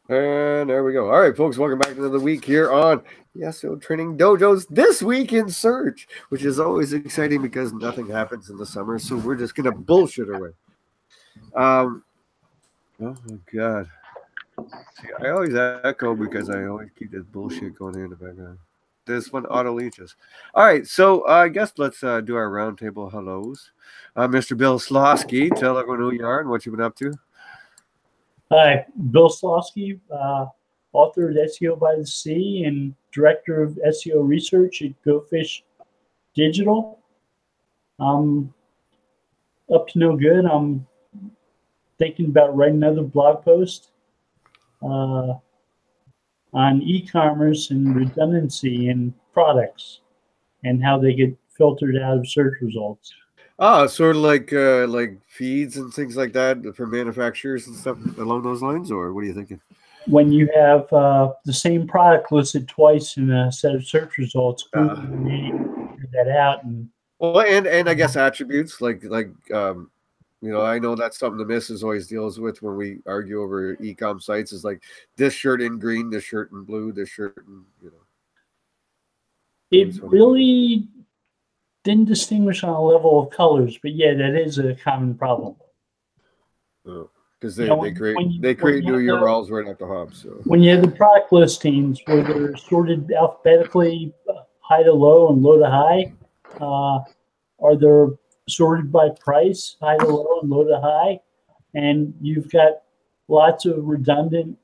And there we go. All right, folks, welcome back to another week here on the SEO Training Dojo's This Week in Search, which is always exciting because nothing happens in the summer, so we're just going to bullshit away. Oh, God. See, I always echo because I always keep this bullshit going in the background. This one auto-leeches. All right, so I guess let's do our roundtable hellos. Mr. Bill Slosky, tell everyone who you are and what you've been up to. Hi, Bill Slosky, author of SEO by the Sea and director of SEO research at Go Fish Digital. I'm up to no good. I'm thinking about writing another blog post on e-commerce and redundancy in products and how they get filtered out of search results. Sort of like feeds and things like that for manufacturers and stuff along those lines, or what are you thinking? When you have the same product listed twice in a set of search results, Google may figure that out. And I guess attributes like I know that's something the missus always deals with when we argue over e-com sites is like this shirt in green, this shirt in blue, this shirt in It really didn't distinguish on a level of colors, but yeah, that is a common problem. Because they create new URLs right at the hub. So when you have the product listings where they're sorted alphabetically, high to low and low to high, are they sorted by price, high to low and low to high, and you've got lots of redundant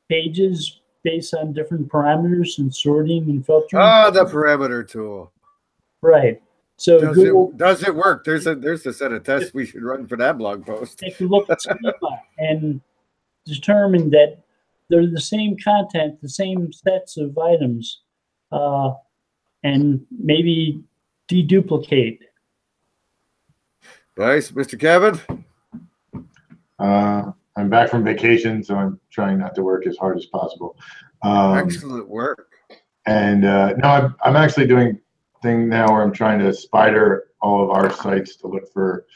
pages based on different parameters and sorting and filtering. The parameter tool. Right. So does it work? There's a set of tests we should run for that blog post. Take a look at schema and determine that they're the same content, the same sets of items, and maybe deduplicate. Nice, Mr. Kevin. I'm back from vacation, so I'm trying not to work as hard as possible. Excellent work. And no, I'm actually doing thing now where I'm trying to spider all of our sites to look for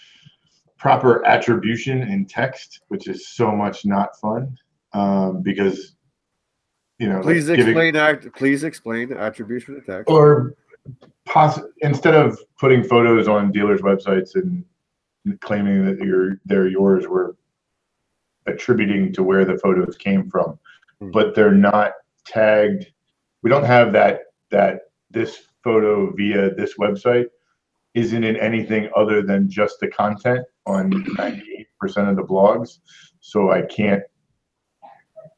proper attribution in text, which is so much not fun because please explain attribution of text. Or instead of putting photos on dealers' websites and claiming that they're yours, we're attributing to where the photos came from, but they're not tagged. We don't have that this photo via this website isn't in anything other than just the content on 98% of the blogs. So I can't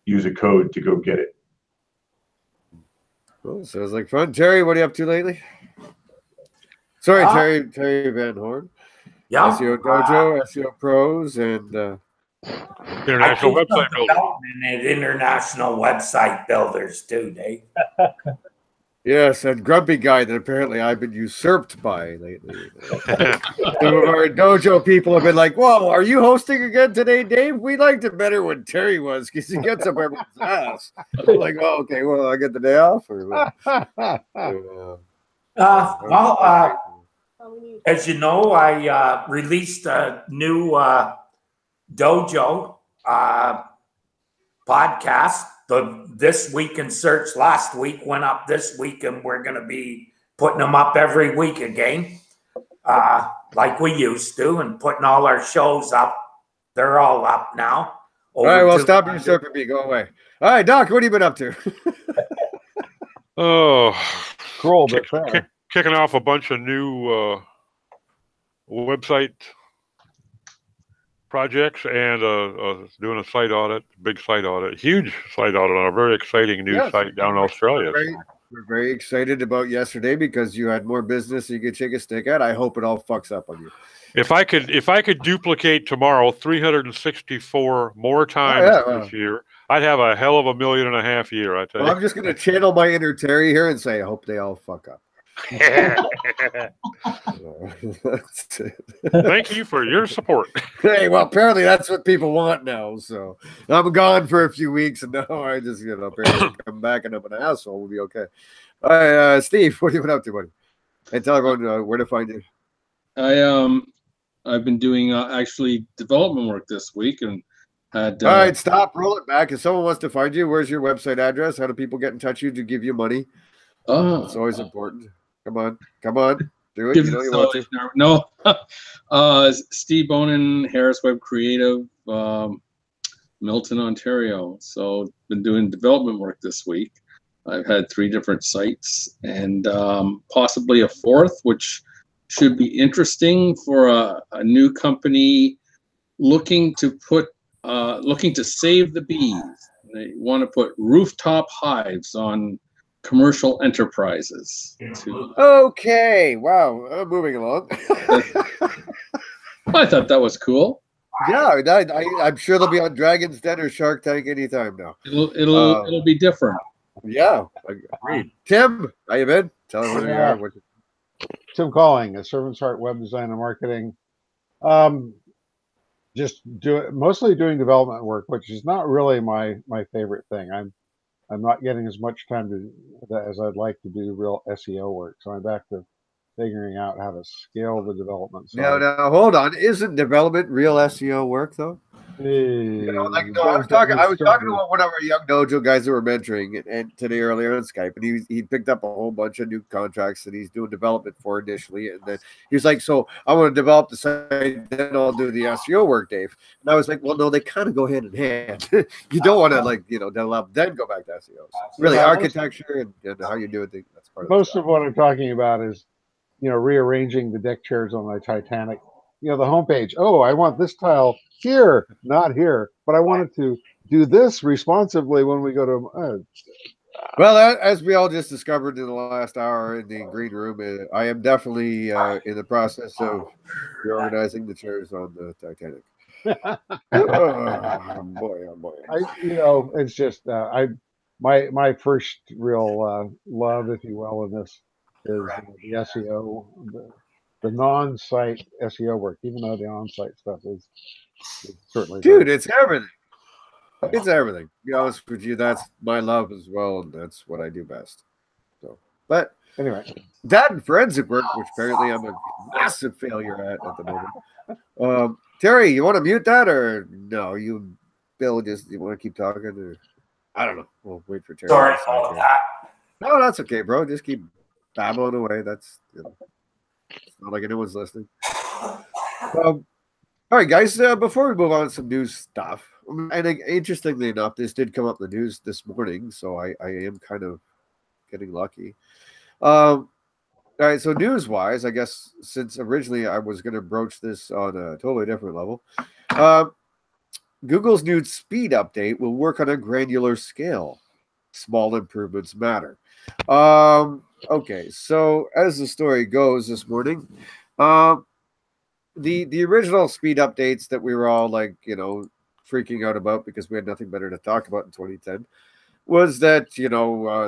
use a code to go get it. Oh, sounds like fun. Terry, what are you up to lately? Sorry, Terry Van Horn. Yeah. SEO Dojo, SEO Pros, and international website builders. And international website builders too, Dave. Yes, and grumpy guy that apparently I've been usurped by lately. Some of our dojo people have been like, "Whoa, are you hosting again today, Dave? We liked it better when Terry was because he gets up everyone's ass." I'm like, "Oh, okay, well, I get the day off." Or as you know, I released a new Dojo podcast. The This Week in Search last week went up this week, and we're going to be putting them up every week again, like we used to, and putting all our shows up. They're all up now. All right, well, stop usurping me. Go away. All right, Doc, what have you been up to? Cruel, but fair. Kicking off a bunch of new website projects and doing a site audit, big site audit, huge site audit on a very exciting new site down in Australia. We're very excited about yesterday because you had more business you could take a stick at. I hope it all fucks up on you. If I could duplicate tomorrow 364 more times this year, I'd have a hell of $1.5 million year. I tell you. I'm just going to channel my inner Terry here and say, I hope they all fuck up. Thank you for your support. Hey, well, apparently that's what people want now. So I'm gone for a few weeks, and now I just apparently come back and I'm an asshole. We'll be okay. All right, Steve, what have you been up to, buddy? And tell everyone where to find you. I've been doing actually development work this week, and All right, stop, roll it back. If someone wants to find you, where's your website address? How do people get in touch with you to give you money? It's always important. Come on, do it. You know you want to. No, Steve Bonin, Harris Web Creative, Milton, Ontario. So been doing development work this week. I've had 3 different sites and possibly a 4th, which should be interesting for a new company looking to save the bees. They want to put rooftop hives on commercial enterprises. Okay, wow, I'm moving along. I thought that was cool. Yeah, I'm sure they'll be on Dragon's Den or Shark Tank anytime now. It'll be different. Yeah, agreed. Tim, how you been? Tell us who you are. Tim Calling, a Servant's Heart Web Design and Marketing. Mostly doing development work, which is not really my favorite thing. I'm not getting as much time as I'd like to do real SEO work. So I'm back to figuring out how to scale the development side. Now hold on. Isn't development real SEO work though? I was talking to one of our young dojo guys that were mentoring and today earlier on Skype, and he picked up a whole bunch of new contracts that he's doing development for initially, and then he was like, "So I want to develop the site, then I'll do the SEO work, Dave." And I was like, "Well, no, they kind of go hand in hand. You don't want to develop then go back to SEO. Really, architecture and how you do it. That's part of most of what I'm talking about is rearranging the deck chairs on my Titanic. The homepage. Oh, I want this tile here, not here, but I wanted to do this responsively when we go to. Well, as we all just discovered in the last hour in the green room, I am definitely in the process of reorganizing the chairs on the Titanic. Oh boy. It's just my first real love, if you will, in this is the SEO. The non-site SEO work, even though the on-site stuff is certainly. Dude, it's everything. It's everything. To be honest with you, that's my love as well, and that's what I do best. So, but anyway, that and forensic work, which apparently I'm a massive failure at the moment. Terry, you want to mute that or no? Bill, you want to keep talking? Or I don't know. We'll wait for Terry. Sorry about that. No, that's okay, bro. Just keep babbling away. That's it's not like anyone's listening. All right, guys, before we move on to some news stuff, and interestingly enough, this did come up in the news this morning, so I am kind of getting lucky. All right, so news-wise, I guess since originally I was going to broach this on a totally different level, Google's new speed update will work on a granular scale. Small improvements matter. Okay, so as the story goes this morning, the original speed updates that we were all freaking out about because we had nothing better to talk about in 2010 was that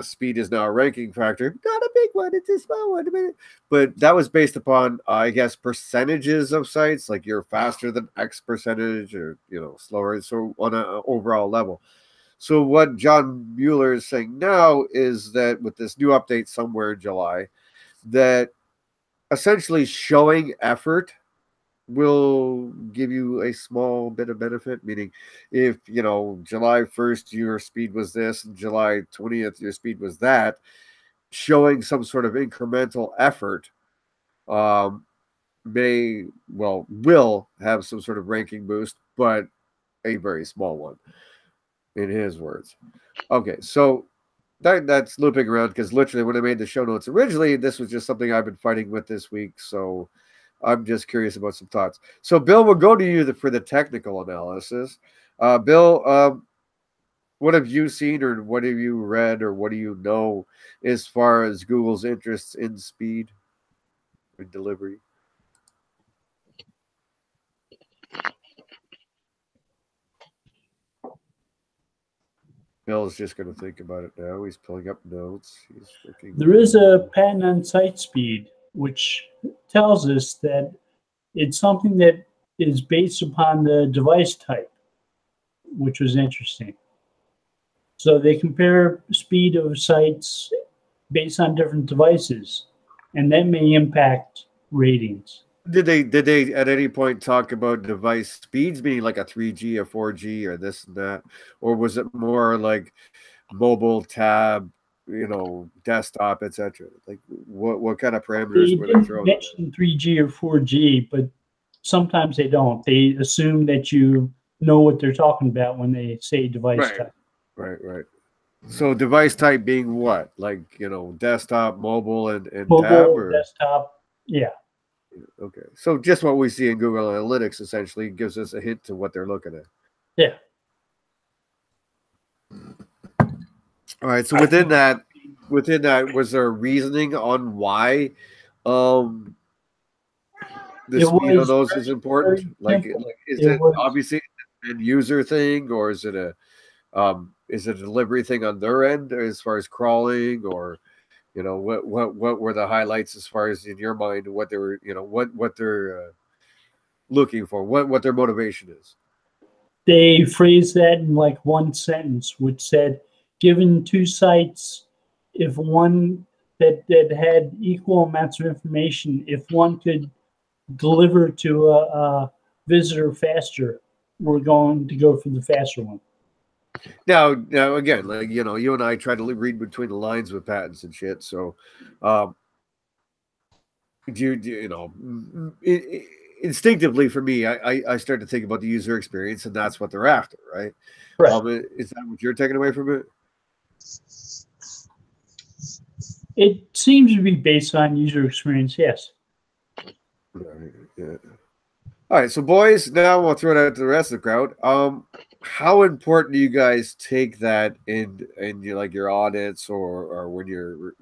speed is now a ranking factor. Not a big one, it's a small one, but that was based upon I guess percentages of sites, like you're faster than X percentage or slower, so on an overall level. So what John Mueller is saying now is that with this new update somewhere in July, that essentially showing effort will give you a small bit of benefit, meaning if, July 1st, your speed was this, and July 20th, your speed was that, showing some sort of incremental effort will have some sort of ranking boost, but a very small one. In his words. Okay, so that's looping around because literally when I made the show notes originally, this was just something I've been fighting with this week. So I'm just curious about some thoughts. So Bill, we'll go to you for the technical analysis. Bill, what have you seen or what have you read or what do you know as far as Google's interests in speed and delivery? Bill's just going to think about it now. He's pulling up notes. He's looking. There is a patent on site speed, which tells us that it's something that is based upon the device type, which was interesting. So they compare speed of sites based on different devices, and that may impact ratings. Did they at any point talk about device speeds being like a 3G or 4G or this and that, or was it more like mobile, tab, desktop, etc.? Like what kind of parameters They were they didn't throwing? mention 3G or 4G, but sometimes they don't. They assume that you know what they're talking about when they say device type. Right. So device type being what? Like, desktop, mobile, and tab, Mobile, or desktop, yeah. okay. So just what we see in Google Analytics essentially gives us a hint to what they're looking at. Yeah. All right. So within that, was there reasoning on why the speed on those is important? Like is it obviously an end user thing, or is it a delivery thing on their end as far as crawling, or what were the highlights as far as in your mind what they were what they're looking for, what their motivation is? They phrased that in like one sentence, which said, given two sites, if one that had equal amounts of information, if one could deliver to a visitor faster, we're going to go for the faster one. Now again, like you and I try to read between the lines with patents and shit. So, instinctively for me, I start to think about the user experience, and that's what they're after, right? Right. Is that what you're taking away from it? It seems to be based on user experience, yes. Right, yeah. All right, so boys, now we'll throw it out to the rest of the crowd. How important do you guys take that in your audits or when you're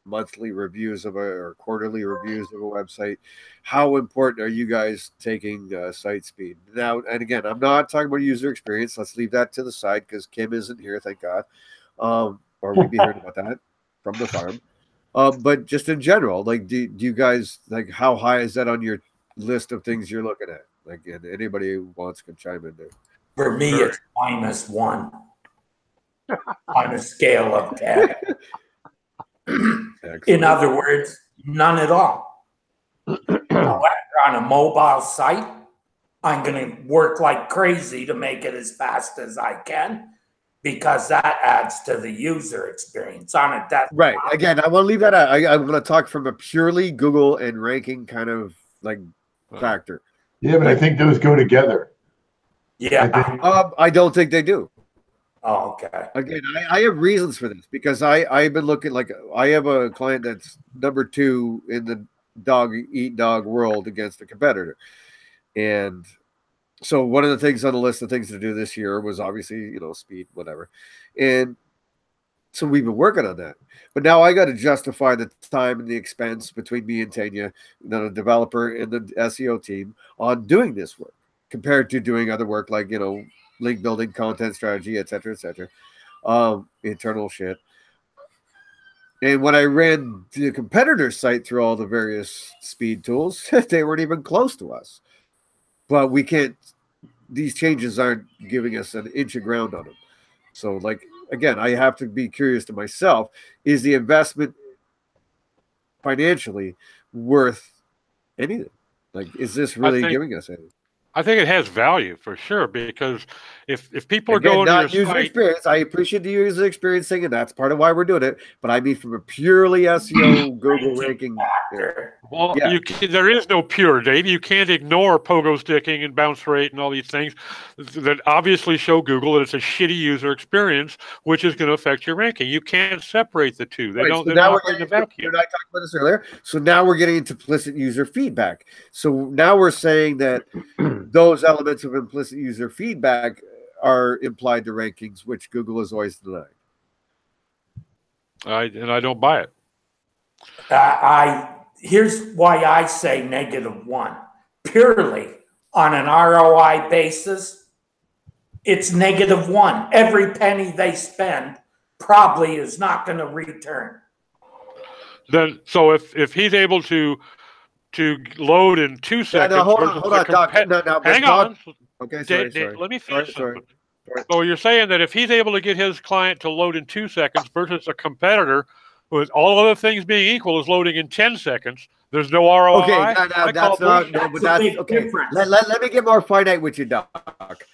monthly reviews of or quarterly reviews of a website? How important are you guys taking site speed now? And again, I'm not talking about user experience. Let's leave that to the side because Kim isn't here, thank God, or we'd be hearing about that from the farm. But just in general, like, do you guys, like, how high is that on your list of things you're looking at? Like, and anybody who wants can chime in there. For me, it's -1 on a scale of 10. In other words, none at all. However, on a mobile site, I'm going to work like crazy to make it as fast as I can, because that adds to the user experience on a desktop. Right. Again, I want to leave that out. I'm going to talk from a purely Google and ranking kind of like factor. Yeah, but I think those go together. Yeah. I don't think they do. Oh, okay. Again, I have reasons for this because I've been looking, like, I have a client that's number 2 in the dog eat dog world against a competitor. And so one of the things on the list of things to do this year was obviously, speed, whatever. And so we've been working on that. But now I got to justify the time and the expense between me and Tanya, the developer and the SEO team, on doing this work compared to doing other work like, link building, content strategy, et cetera, internal shit. And when I ran the competitor site through all the various speed tools, they weren't even close to us. But we can't, these changes aren't giving us an inch of ground on them. So, like, again, I have to be curious to myself, is the investment financially worth anything? Like, is this really giving us anything? I think it has value for sure, because if people are going to your site, experience, I appreciate the user experience thing, and that's part of why we're doing it. But I mean, from a purely SEO Google ranking. Well, yeah. There is no pure, Dave. You can't ignore pogo sticking and bounce rate and all these things that obviously show Google that it's a shitty user experience, which is going to affect your ranking. You can't separate the two. They don't. So now we're getting, I talked about this earlier. So now we're getting into implicit user feedback. So now we're saying that those elements of implicit user feedback are implied to rankings, which Google has always denied. I don't buy it. Here's why I say -1. Purely on an ROI basis, it's -1. Every penny they spend probably is not going to return. Then, so if he's able to load in 2 seconds. No, hold on, Doc. No, hang on. Okay, sorry. Let me finish something. So you're saying that if he's able to get his client to load in 2 seconds versus a competitor, with all other things being equal, is loading in 10 seconds, There's no ROI. Okay, I that's call not. bullshit. No, but That's a that's big okay. difference. Let me get more finite with you, Doc.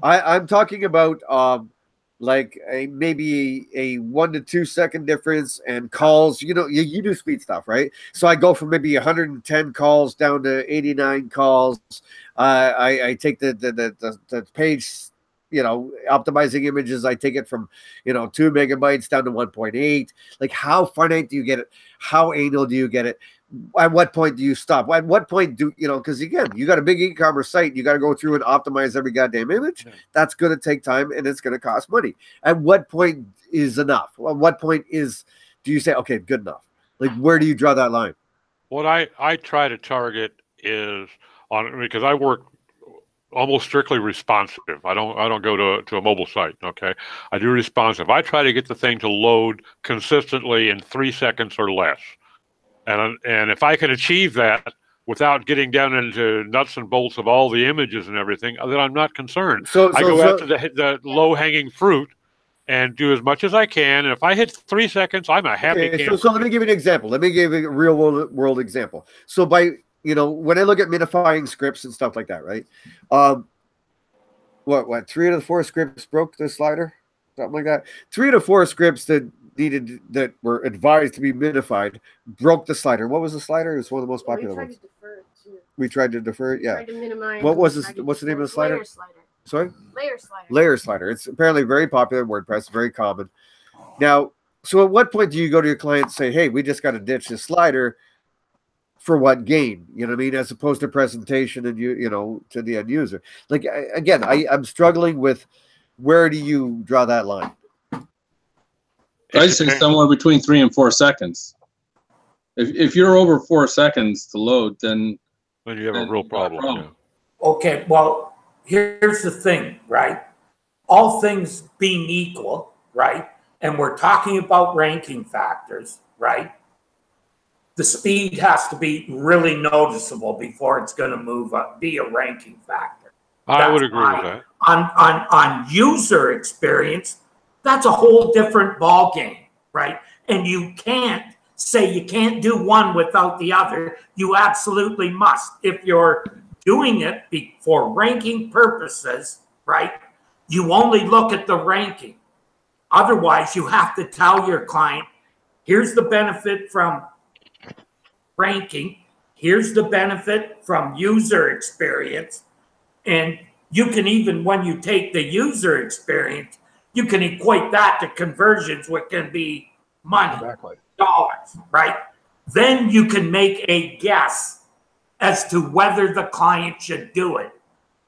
I'm talking about like maybe a 1 to 2 second difference and calls. You know, you do speed stuff, right? So I go from maybe 110 calls down to 89 calls. I take the page, you know, optimizing images. I take it from 2 megabytes down to 1.8. Like, how finite do you get it? How anal do you get it? At what point do you stop? At what point do because again, you got a big e-commerce site, you got to go through and optimize every goddamn image. That's going to take time and it's going to cost money. At what point is enough? At what point do you say, okay, good enough? Like, where do you draw that line? What I try to target is because I work almost strictly responsive. I don't go to a mobile site. Okay, I do responsive. I try to get the thing to load consistently in 3 seconds or less. And if I can achieve that without getting down into nuts and bolts of all the images and everything, then I'm not concerned. I go after the low-hanging fruit and do as much as I can. And if I hit 3 seconds, I'm a happy camper. So let me give you an example. Let me give you a real world example. So by when I look at minifying scripts and stuff like that, right? What 3 out of the 4 scripts broke the slider, something like that. 3 out of 4 scripts that were advised to be minified broke the slider. What was the slider? It was one of the most popular ones. We tried to defer it. Yeah. Tried to minimize. What's the name of the slider? Layer slider. Sorry? Layer slider. Layer slider. It's apparently very popular in WordPress, very common. Now, so at what point do you go to your client and say, hey, we just got to ditch this slider for what gain? You know what I mean? As opposed to presentation and to the end user. Like, again, I'm struggling with where do you draw that line? I'd say somewhere between 3 and 4 seconds. If you're over 4 seconds to load, then you have a real problem. Yeah. Okay, well, here's the thing, right? All things being equal, right? And we're talking about ranking factors, right? The speed has to be really noticeable before it's going to move up, be a ranking factor. I would agree with that. On user experience, that's a whole different ball game, right? And you can't say you can't do one without the other. You absolutely must. If you're doing it for ranking purposes, right, you only look at the ranking. Otherwise, you have to tell your client, here's the benefit from ranking, here's the benefit from user experience, and you can even, when you take the user experience, you can equate that to conversions, which can be money, dollars, right? Then you can make a guess as to whether the client should do it.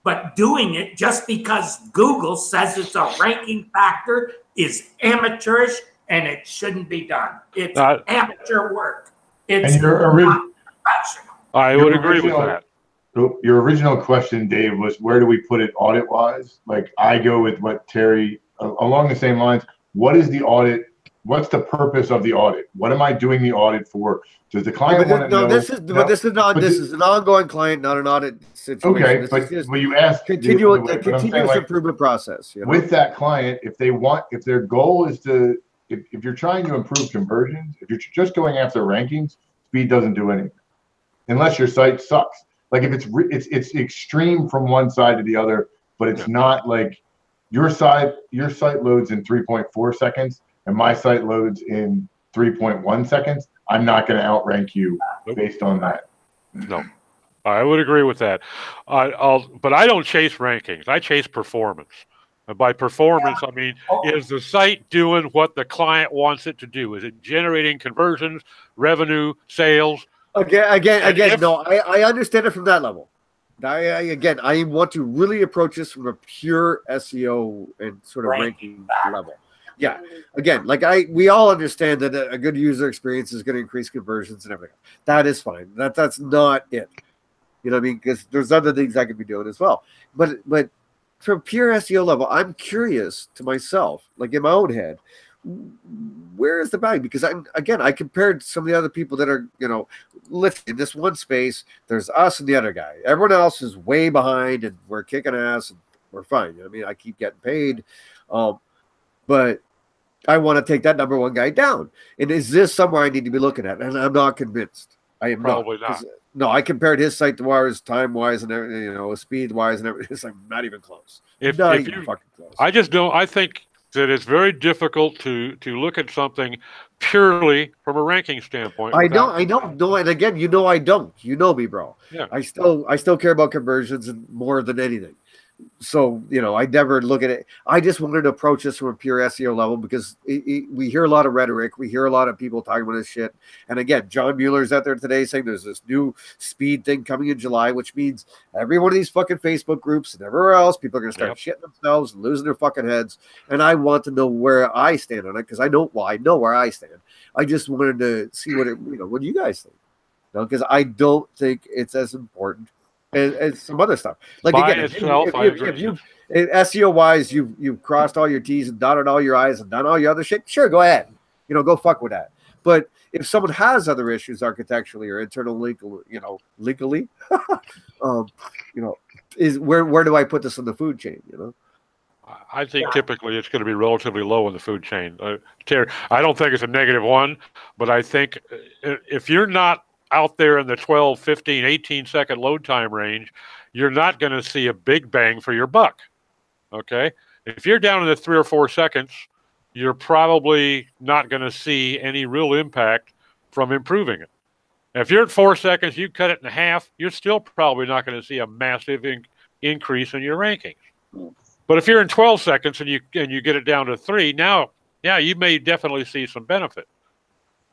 But doing it just because Google says it's a ranking factor is amateurish and it shouldn't be done. It's amateur work. It's not professional. I would agree with that. Your original question, Dave, was where do we put it audit-wise? Like, I go with what Terry, along the same lines. What is the audit? What's the purpose of the audit? What am I doing the audit for? Does the client want to know? This is an ongoing client, not an audit situation. Okay, but you asked continuous improvement process. With that client, if their goal is to, if you're trying to improve conversions, if you're just going after rankings, speed doesn't do anything, unless your site sucks. Like, if it's extreme from one side to the other, but it's not like your site loads in 3.4 seconds and my site loads in 3.1 seconds, I'm not going to outrank you based on that. No, I would agree with that. But I don't chase rankings. I chase performance. And by performance, I mean, is the site doing what the client wants it to do? Is it generating conversions, revenue, sales? Again, no, I understand it from that level. I want to really approach this from a pure SEO and sort of ranking level. Yeah. Again, we all understand that a good user experience is going to increase conversions and everything. That is fine. That's not it. You know what I mean? Because there's other things I could be doing as well. But from pure SEO level, I'm curious to myself, like in my own head, where is the value? Because I compared some of the other people that are, in this one space, there's us and the other guy. Everyone else is way behind and we're kicking ass and we're fine. You know what I mean? I keep getting paid. But I want to take that number one guy down. And is this somewhere I need to be looking at? And I'm not convinced. I am Probably not. not. No, I compared his site to ours, time wise, and everything, you know, speed wise, and everything. It's like not even close. Not even fucking close. I just don't. I think that it's very difficult to look at something purely from a ranking standpoint. I don't know, and again, you know, I don't. You know me, bro. Yeah. I still care about conversions and more than anything. So, you know, I never look at it. I just wanted to approach this from a pure SEO level because we hear a lot of rhetoric. We hear a lot of people talking about this shit. And again, John Mueller's out there today saying there's this new speed thing coming in July, which means every one of these fucking Facebook groups and everywhere else, people are going to start shitting themselves and losing their fucking heads. And I want to know where I stand on it because I know where I stand. I just wanted to see what what do you guys think? Because I don't think it's as important as some other stuff. Like by again, itself, if you SEO wise, you've crossed all your T's and dotted all your I's and done all your other shit, sure, go ahead. You know, go fuck with that. But if someone has other issues architecturally or internal legally, is where do I put this in the food chain? You know, I think typically it's going to be relatively low in the food chain. Terry, I don't think it's a -1, but I think if you're not out there in the 12, 15, 18-second load time range, you're not going to see a big bang for your buck. Okay? If you're down in the 3 or 4 seconds, you're probably not going to see any real impact from improving it. If you're at 4 seconds, you cut it in half, you're still probably not going to see a massive increase in your rankings. But if you're in 12 seconds and you get it down to 3, now, yeah, you may definitely see some benefit.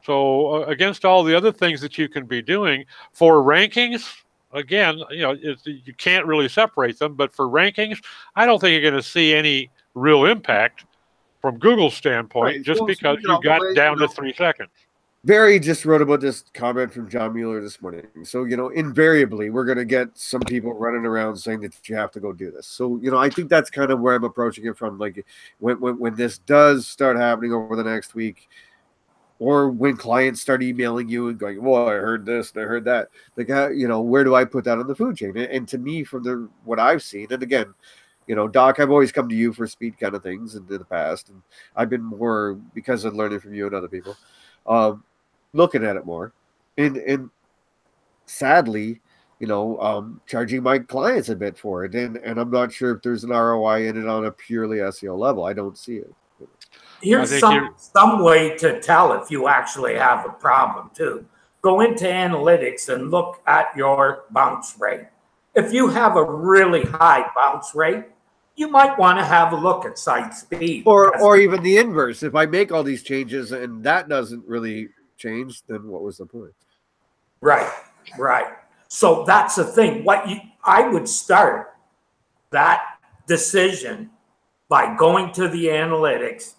So against all the other things that you can be doing for rankings, again, you can't really separate them. But for rankings, I don't think you're going to see any real impact from Google's standpoint, just because you got down to 3 seconds. Barry just wrote about this comment from John Mueller this morning. So, invariably, we're going to get some people running around saying that you have to go do this. So, I think that's kind of where I'm approaching it from. Like when this does start happening over the next week, or when clients start emailing you and going, well, I heard this and I heard that. Like, where do I put that on the food chain? And to me, from what I've seen, and again, Doc, I've always come to you for speed kind of things in the past. And I've been more, because of learning from you and other people, looking at it more. And sadly, charging my clients a bit for it. And I'm not sure if there's an ROI in it on a purely SEO level. I don't see it. Here's some way to tell if you actually have a problem too. Go into analytics and look at your bounce rate. If you have a really high bounce rate, you might want to have a look at site speed. Or even the inverse. If I make all these changes and that doesn't really change, then what was the point? Right. So that's the thing. I would start that decision by going to the analytics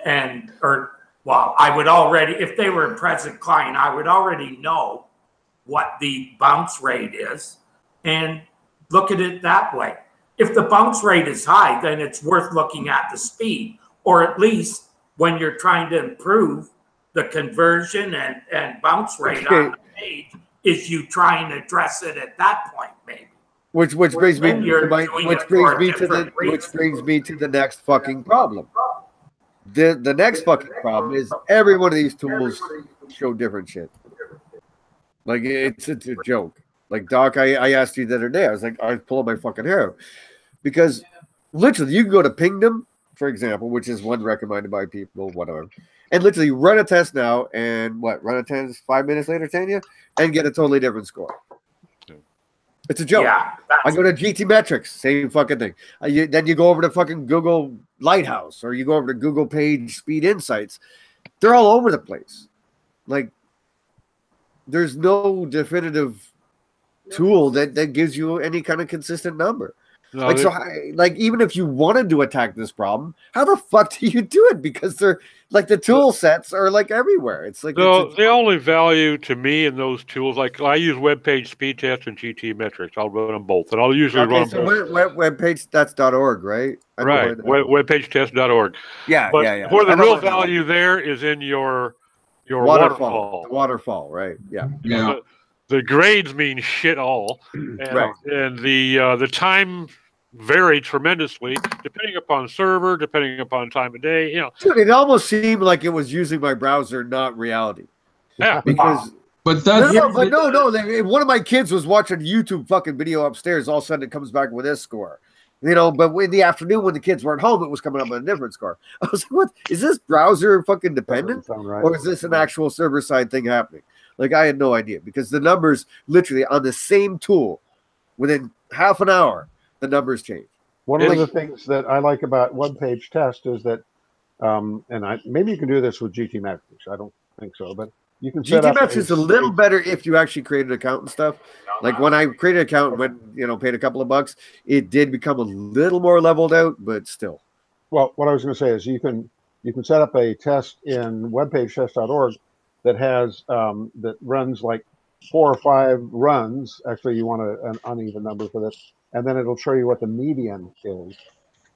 I would already, if they were a present client, I would already know what the bounce rate is and look at it that way. If the bounce rate is high, then it's worth looking at the speed, or at least when you're trying to improve the conversion and bounce rate on the page, is you try and address it at that point, maybe. Which brings me to the next fucking problem. The next fucking problem is every one of these tools show different shit. Like it's a joke. Like Doc, I asked you the other day, I was like, I pulled my fucking hair out. Because literally you can go to Pingdom, for example, which is one recommended by people, whatever, and literally run a test now and run a test 5 minutes later, Tanya, and get a totally different score. It's a joke. Yeah, I go to GT Metrics, same fucking thing. Then you go over to fucking Google Lighthouse, or you go over to Google Page Speed Insights. They're all over the place. Like, there's no definitive tool that gives you any kind of consistent number. No, even if you wanted to attack this problem, how the fuck do you do it? Because they're like the tool sets are like everywhere. It's like the only value to me in those tools, like I use web page speed test and GT metrics. I'll run them both, and I'll usually run them both. Web page that's.org, right? Right, webpagetest.org. Yeah, but where the real value there is in your waterfall. The waterfall, right? Yeah. The grades mean shit all, and the time vary tremendously depending upon server, depending upon time of day. Dude, it almost seemed like it was using my browser, not reality. Yeah, because But that's One of my kids was watching a YouTube fucking video upstairs. All of a sudden, it comes back with this score. You know, but in the afternoon when the kids weren't home, it was coming up with a different score. I was like, "What is this browser fucking dependent, right. or is this an actual server side thing happening?" Like I had no idea because the numbers literally on the same tool within half an hour, the numbers change. One of the things that I like about web page test is that, maybe you can do this with GT Metrics. I don't think so, but you can set up. GT Metrics is a little better if you actually create an account and stuff. Like when I created an account, when paid a couple of bucks, it did become a little more leveled out, but still. Well, what I was going to say is you can set up a test in webpagetest.org that has that runs like 4 or 5 runs. Actually, you want an uneven number for this, and then it'll show you what the median is.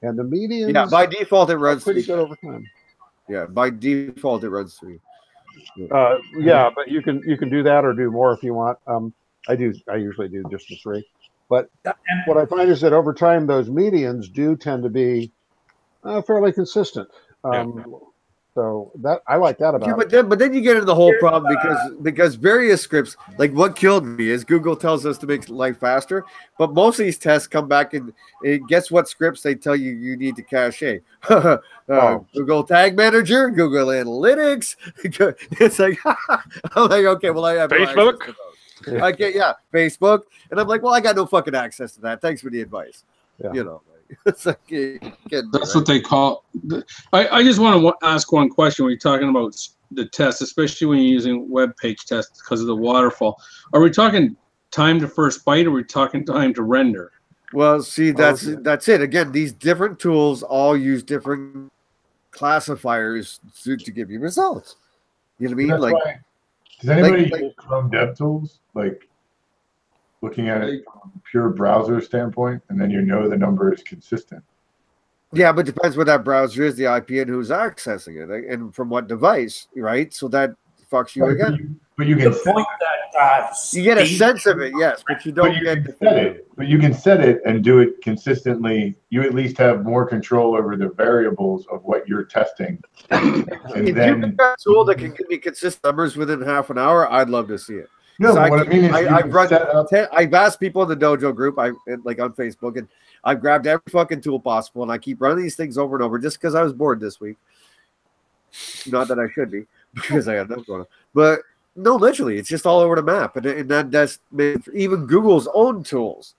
And the median, by default, it runs pretty good over time. Yeah, by default, it runs 3. Yeah, but you can do that or do more if you want. I usually do just the 3. But what I find is that over time, those medians do tend to be fairly consistent. So that I like that about it. But then you get into the whole problem because various scripts, like what killed me is Google tells us to make life faster, but most of these tests come back and guess what scripts they tell you need to cache. Google Tag Manager, Google Analytics. It's like I'm like, okay, well I have Facebook. No access to those. Facebook, and I'm like, well, I got no fucking access to that. Thanks for the advice. Yeah. You know. It's like, that's what they call. I just want to ask one question when you're talking about the test, especially when you're using web page tests because of the waterfall. Are we talking time to first byte, or are we talking time to render? Well, see, that's it. Again, these different tools all use different classifiers to give you results. You know what I mean? Like, does anybody use Chrome DevTools? Like, looking at it from a pure browser standpoint, and then the number is consistent. Yeah, but it depends what that browser is, the IP, and who's accessing it, and from what device, right? So that fucks you again. But you can you get a sense of it, yes, but you don't But you can set it and do it consistently. You at least have more control over the variables of what you're testing. And if you've got a tool that can give me consistent numbers within half an hour, I'd love to see it. No, but what I mean is I've asked people in the Dojo group, like on Facebook, and I've grabbed every fucking tool possible, and I keep running these things over and over just because I was bored this week. Not that I should be, because I had enough going on. But no, literally, it's just all over the map, and that's even Google's own tools,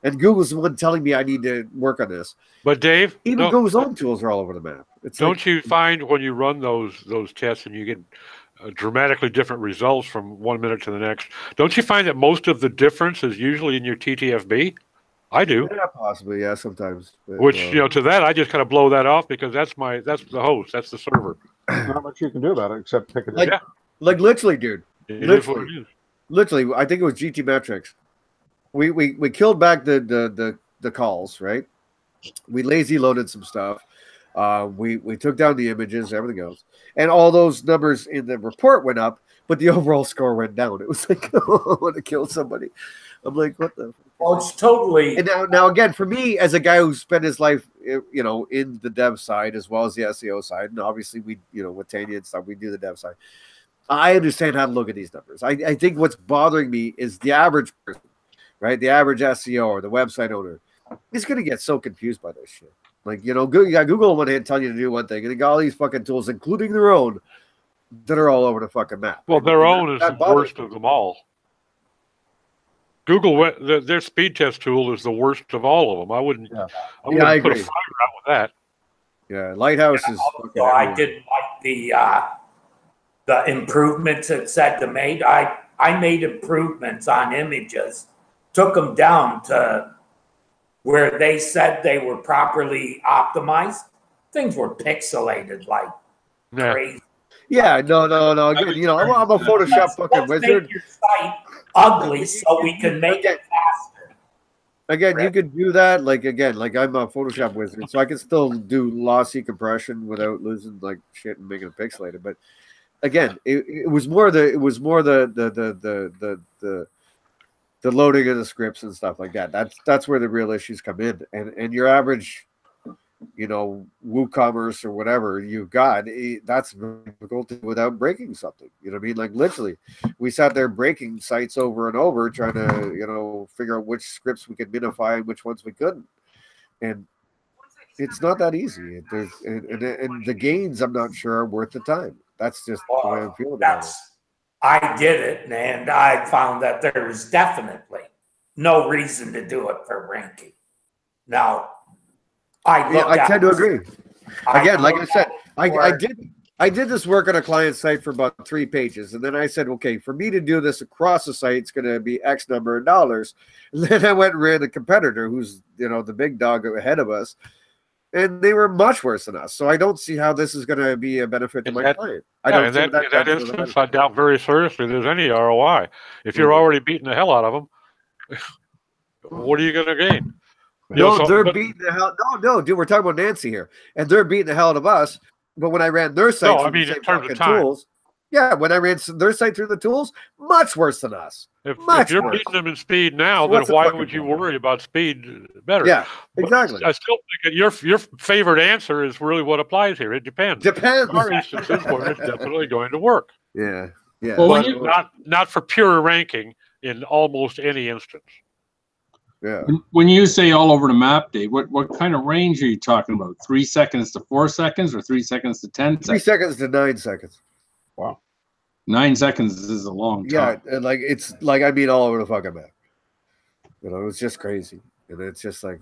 and Google's the one telling me I need to work on this. But Dave, even Google's own tools are all over the map. Don't you find when you run those tests and you get dramatically different results from 1 minute to the next, don't you find that most of the difference is usually in your TTFB? I do. Yeah, possibly, yeah, sometimes. But, which, to that, I just kind of blow that off because that's the host, that's the server. Not much you can do about it except pick it up. Like literally, dude. Literally, I think it was GT Metrics. We killed back the calls, right? We lazy loaded some stuff. We took down the images, everything else, and all those numbers in the report went up, but the overall score went down. It was like, oh, I want to kill somebody. I'm like, what the? Well, it's totally. And now again, for me as a guy who spent his life, in the dev side as well as the SEO side, and obviously we, with Tanya and stuff, we do the dev side. I understand how to look at these numbers. I think what's bothering me is the average person, right? The average SEO or the website owner is going to get so confused by this shit. Like, you got Google on one hand telling you to do one thing, and they got all these fucking tools, including their own, that are all over the fucking map. Well, their own is the worst of them all. Google, their speed test tool is the worst of all of them. I wouldn't I put agree. a fire out with that. Yeah, Lighthouse is. So I did like the improvements it said to made. I made improvements on images, took them down to where they said they were properly optimized. Things were pixelated like crazy. Yeah, no. Again, I'm a Photoshop fucking wizard. Make your site ugly so we can make it faster. Again, you could do that. Like I'm a Photoshop wizard, so I can still do lossy compression without losing like shit and making it pixelated. But again, it was more the loading of the scripts and stuff like that. That's where the real issues come in. And your average WooCommerce or whatever you've got, that's very difficult without breaking something. You know what I mean? Like literally, we sat there breaking sites over and over, trying to, figure out which scripts we could minify and which ones we couldn't. And it's not that easy. And the gains, I'm not sure, are worth the time. That's just the way I'm feeling about it. I did it, and I found that there was definitely no reason to do it for ranking. Now, I tend to agree. Again, like I said, I did this work on a client site for about 3 pages, and then I said, okay, for me to do this across the site, it's going to be X number of dollars. And then I went and ran a competitor who's the big dog ahead of us, and they were much worse than us. So I don't see how this is going to be a benefit to my client. In that instance, I doubt very seriously there's any ROI. If you're already beating the hell out of them, what are you going to gain? They're beating the hell. No, dude, we're talking about Nancy here, and they're beating the hell out of us. But when I ran their site, in terms of time. Tools, when I ran their site through the tools, much worse than us. If you're beating them in speed now, then why would you worry about speed better? Yeah, exactly. But I still think that your favorite answer is really what applies here. It depends. Depends. There are instances where it's definitely going to work. Yeah. Well, not for pure ranking in almost any instance. Yeah. When you say all over the map, Dave, what kind of range are you talking about? 3 seconds to 4 seconds, or 3 seconds to 10 seconds? 3 seconds to 9 seconds. Wow. 9 seconds is a long time. Yeah, and it's all over the fucking map. It's just crazy, and it's just like.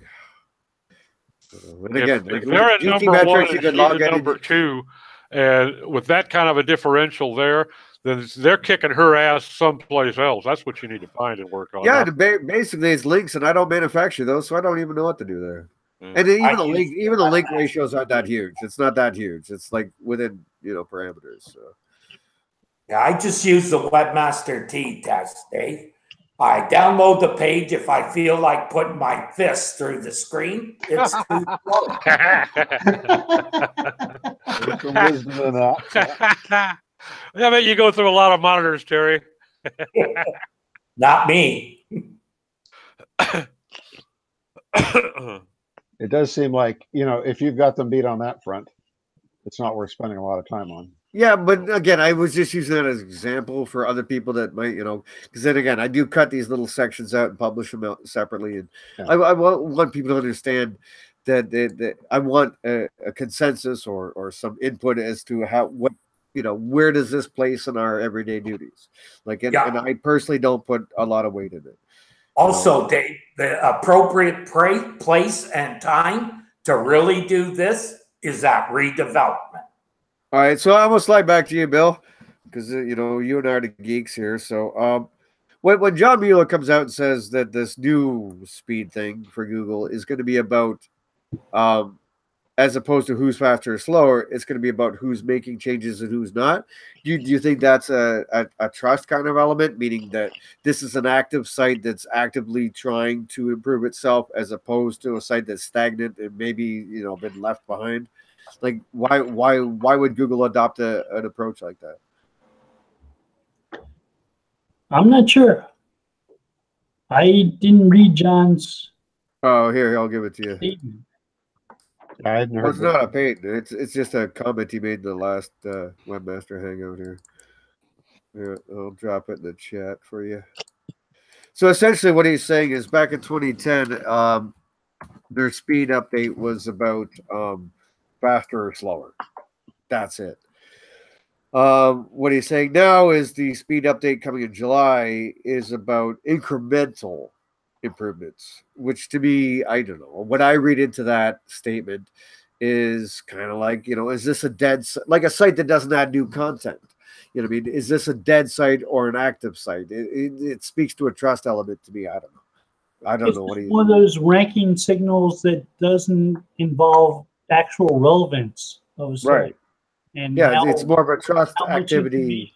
And again, if they're at number one and number two, and with that kind of a differential there, then they're kicking her ass someplace else. That's what you need to find and work on. Yeah, basically it's links, and I don't manufacture those, so I don't even know what to do there. And even the link ratios aren't that huge. It's not that huge. It's like within parameters. So. Yeah, I just use the Webmaster T test, Dave. I download the page if I feel like putting my fist through the screen. It's too slow. There's some wisdom in that. I bet you go through a lot of monitors, Terry. Not me. It does seem like, if you've got them beat on that front, it's not worth spending a lot of time on. Yeah, but again, I was just using that as an example for other people that might, because then again, I do cut these little sections out and publish them out separately. And yeah. I want people to understand that I want a consensus or some input as to where does this place in our everyday duties? And I personally don't put a lot of weight in it. Also, Dave, the appropriate place and time to really do this is at redevelopment. All right, so I'm gonna slide back to you, Bill, because you and I are the geeks here. So, when John Mueller comes out and says that this new speed thing for Google is going to be about, as opposed to who's faster or slower, it's going to be about who's making changes and who's not. Do you think that's a trust kind of element, meaning that this is an active site that's actively trying to improve itself, as opposed to a site that's stagnant and maybe been left behind? Like, why would Google adopt an approach like that? I'm not sure. I didn't read John's. Oh, here, I'll give it to you. Statement. It's not a patent. It's just a comment he made in the last Webmaster Hangout here. Yeah, I'll drop it in the chat for you. So essentially, what he's saying is, back in 2010, their speed update was about faster or slower. That's it. What he's saying now is the speed update coming in July is about incremental improvements, which to me, I don't know. What I read into that statement is kind of like, is this a site that doesn't add new content? Is this a dead site or an active site? It speaks to a trust element to me. I don't know. It's one of those ranking signals that doesn't involve actual relevance of a site. Right. And it's more of a trust activity.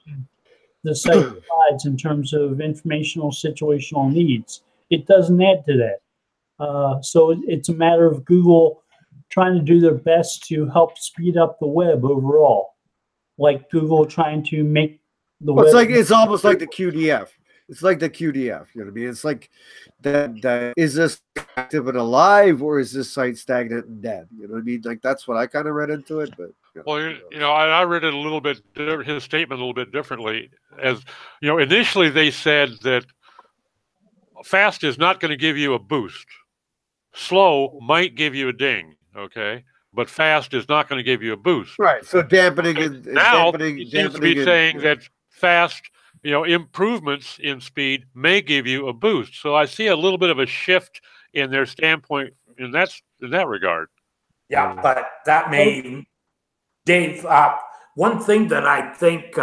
The site provides in terms of informational situational needs. It doesn't add to that. So it's a matter of Google trying to do their best to help speed up the web overall. Like Google trying to make the web. It's almost like the QDF. It's like the QDF. You know what I mean? It's like that is this active and alive, or is this site stagnant and dead? You know what I mean? Like that's what I kind of read into it. But well, I read it a little bit, his statement a little bit differently. As initially they said that fast is not going to give you a boost. Slow might give you a ding, okay? But fast is not going to give you a boost. Right. So dampening and now dampening, he seems to be saying that fast, improvements in speed may give you a boost. So I see a little bit of a shift in their standpoint in that regard. Yeah, but that may, Dave. One thing that I think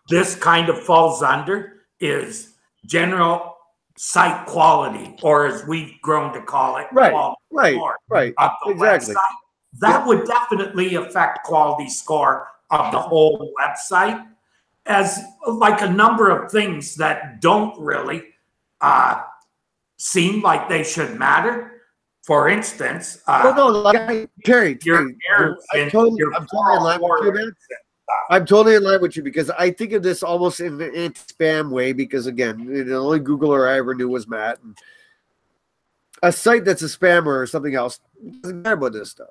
this kind of falls under is general site quality, or as we've grown to call it, right, of the exactly. website. That would definitely affect quality score of the whole website, as like a number of things that don't really seem like they should matter. For instance, well, no, like Terry, I'm totally in line with you because I think of this almost in an spam way because again, the only Googler I ever knew was Matt. And a site that's a spammer or something else doesn't care about this stuff.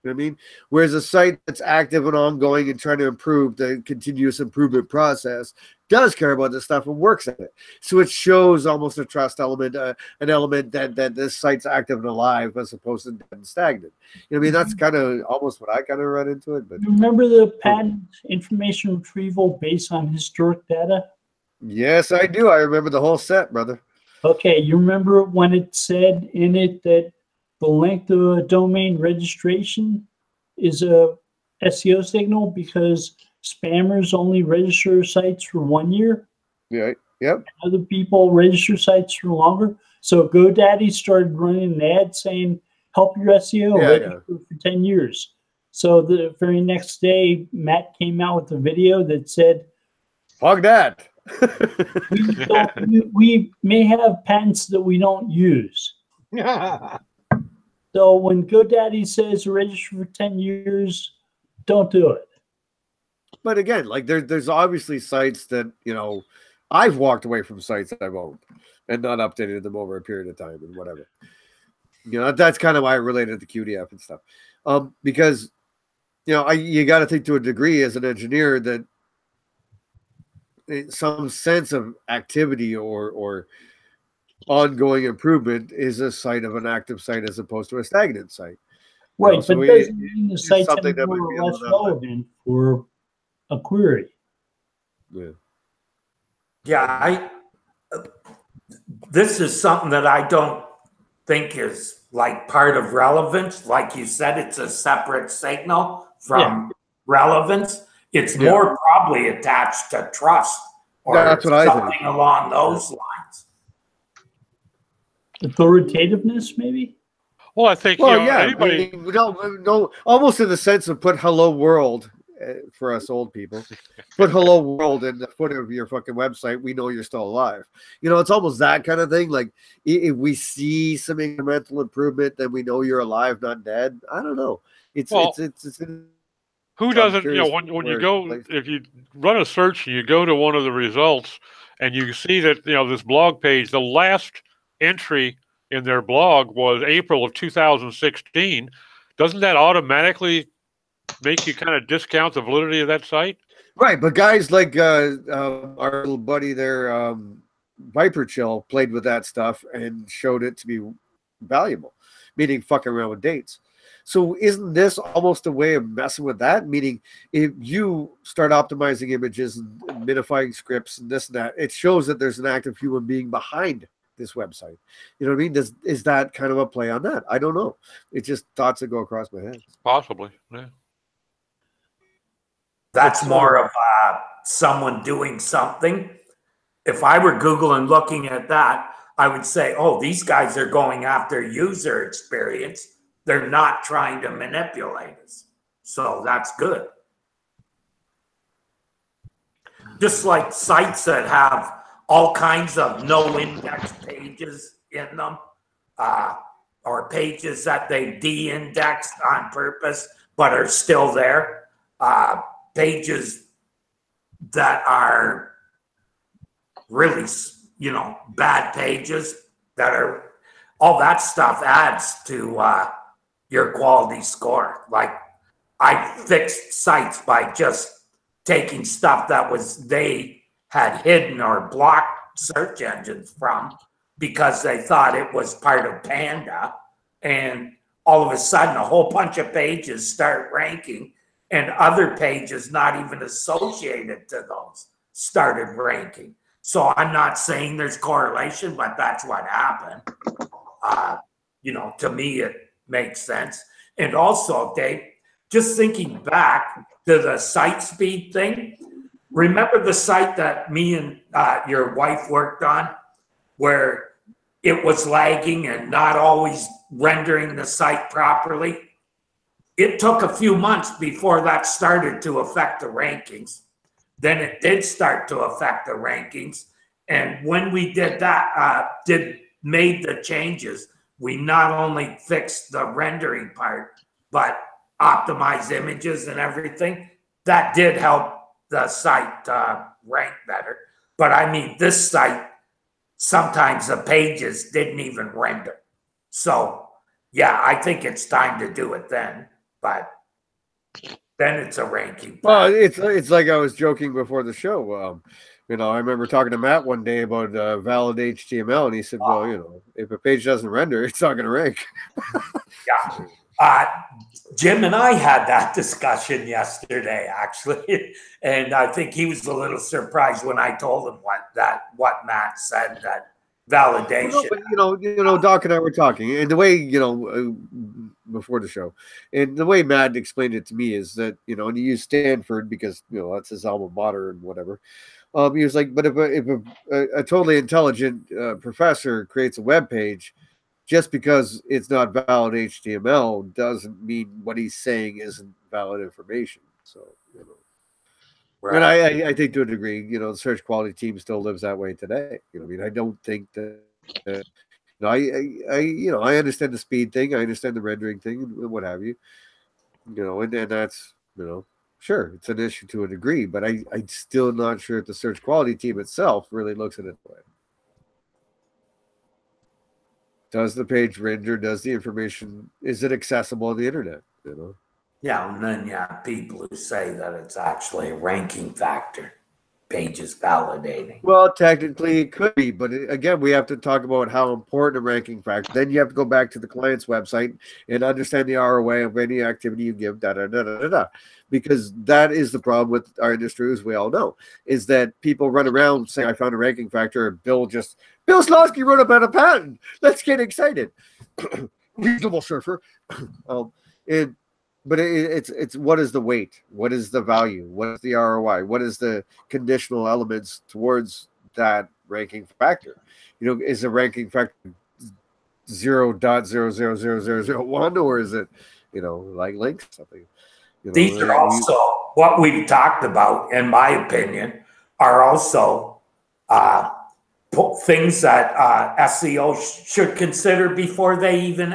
You know what I mean? Whereas a site that's active and ongoing and trying to improve the continuous improvement process does care about this stuff and works at it. So it shows almost a trust element, an element that this site's active and alive as opposed to dead and stagnant. You know what I mean? That's kind of almost what I kind of read into it. But remember the patent information retrieval based on historic data? Yes, I do. I remember the whole set, brother. Okay, you remember when it said in it that the length of a domain registration is a SEO signal because spammers only register sites for 1 year? Yeah, yep. Other people register sites for longer. So GoDaddy started running an ad saying, help your SEO register for 10 years. So the very next day, Matt came out with a video that said, fuck that. we may have patents that we don't use. So when GoDaddy says register for 10 years, don't do it. But again, like there's obviously sites that, I've walked away from sites that I've owned and not updated them over a period of time and whatever. That's kind of why I related to QDF and stuff. Because, you got to think to a degree as an engineer that some sense of activity or ongoing improvement is a site of an active site as opposed to a stagnant site. Right, but it doesn't mean the site's any more or less relevant for a query. Yeah, this is something that I don't think is like part of relevance. Like you said, it's a separate signal from relevance. It's more probably attached to trust or that's what something along those lines. Authoritativeness, maybe? Well, I think anybody no, almost in the sense of put hello world for us old people. Put hello world in the footer of your fucking website. We know you're still alive. It's almost that kind of thing. Like if we see some incremental improvement, then we know you're alive, not dead. I don't know. It's who doesn't, when you go, if you run a search and you go to one of the results and you see that, this blog page, the last entry in their blog was April of 2016. Doesn't that automatically make you kind of discount the validity of that site? Right. But guys like our little buddy there, Viper Chill, played with that stuff and showed it to be valuable, meaning fucking around with dates. So isn't this almost a way of messing with that? Meaning if you start optimizing images and minifying scripts and this and that, it shows that there's an active human being behind this website. You know what I mean? Is that kind of a play on that? I don't know. It's just thoughts that go across my head. Possibly, yeah. That's more of someone doing something. If I were Google and looking at that, I would say, oh, these guys are going after user experience. They're not trying to manipulate us. So that's good. Just like sites that have all kinds of no index pages in them, or pages that they de-indexed on purpose, but are still there. Pages that are really, you know, bad pages that are, all that stuff adds to your quality score. Like I fixed sites by just taking stuff that was they had hidden or blocked search engines from because they thought it was part of Panda, and all of a sudden a whole bunch of pages start ranking and other pages not even associated to those started ranking. So I'm not saying there's correlation, but that's what happened. You know, to me, it makes sense. And also, Dave, just thinking back to the site speed thing, remember the site that me and your wife worked on where it was lagging and not always rendering the site properly? It took a few months before that started to affect the rankings. Then it did start to affect the rankings. And when we did that, made the changes, we not only fixed the rendering part, but optimized images and everything. That did help the site rank better. But I mean, this site, sometimes the pages didn't even render. So yeah, I think it's time to do it then, but then it's a ranking. Well, it's like I was joking before the show. You know, I remember talking to Matt one day about valid HTML, and he said, "Well, you know, if a page doesn't render, it's not going to rank." Yeah, Jim and I had that discussion yesterday, actually, and I think he was a little surprised when I told him what Matt said, that validation. Well, no, but, you know, Doc and I were talking, and the way, you know, before the show, and the way Matt explained it to me is that, you know, and he used Stanford because, you know, that's his alma mater and whatever. He was like, but if a totally intelligent professor creates a web page, just because it's not valid HTML doesn't mean what he's saying isn't valid information. So, you know. Right. And I think to a degree, you know, the search quality team still lives that way today. You know, I mean, I don't think that, you know, you know, I understand the speed thing, I understand the rendering thing, and what have you. You know, and that's, you know, sure, it's an issue to a degree, but I'm still not sure if the search quality team itself really looks at it that way. Does the page render? Does the information, is it accessible on the internet? You know? Yeah, and then people who say that it's actually a ranking factor, pages validating. Well, technically it could be, but again, we have to talk about how important a ranking factor. Then you have to go back to the client's website and understand the ROI of any activity you give, because that is the problem with our industry, as we all know, is that people run around saying, I found a ranking factor, and Bill Slosky wrote about a patent. Let's get excited. Reasonable surfer. But it's what is the weight? What is the value? What is the ROI? What is the conditional elements towards that ranking factor? You know, is the ranking factor 0.000001, or is it, you know, like links something? You know, these are also what we've talked about, in my opinion, are also things that SEO should consider before they even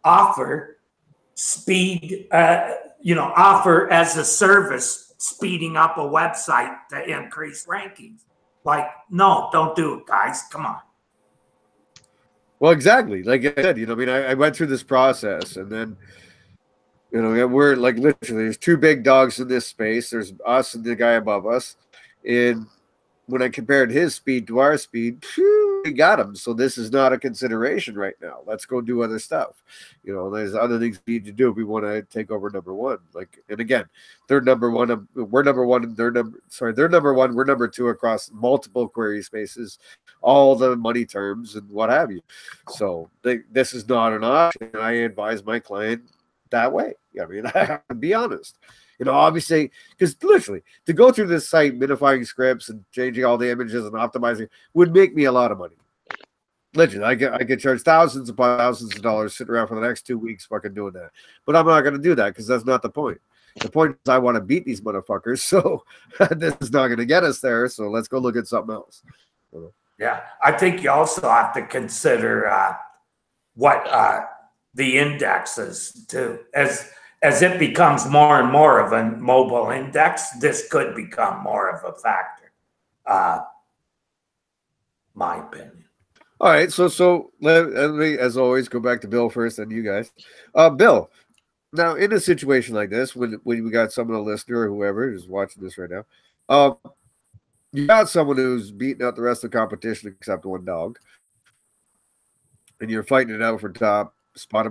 offer speed, you know, offer as a service, speeding up a website to increase rankings. Like, no, don't do it, guys. Come on. Well, exactly. Like I said, you know, I mean, I went through this process, and then, you know, we're like literally, there's two big dogs in this space. There's us and the guy above us. And when I compared his speed to our speed, we got him. So this is not a consideration right now. Let's go do other stuff. You know, there's other things we need to do if we want to take over number one. Like, and again, they're number one. We're number one. And they're number one. We're number two across multiple query spaces, all the money terms and what have you. So this is not an option. I advise my client that way. I mean, I have to be honest. You know, obviously, because literally to go through this site, minifying scripts and changing all the images and optimizing would make me a lot of money. Literally, I get charged thousands upon thousands of dollars sitting around for the next 2 weeks fucking doing that. But I'm not going to do that because that's not the point. The point is I want to beat these motherfuckers. So this is not going to get us there. So let's go look at something else. Yeah, I think you also have to consider what the indexes too. As it becomes more and more of a mobile index, this could become more of a factor. my opinion. All right, so let me, as always, go back to Bill first, and you guys. Bill, now in a situation like this, when we got someone, a listener or whoever who's watching this right now, you got someone who's beating out the rest of the competition except one dog, and you're fighting it out for top spot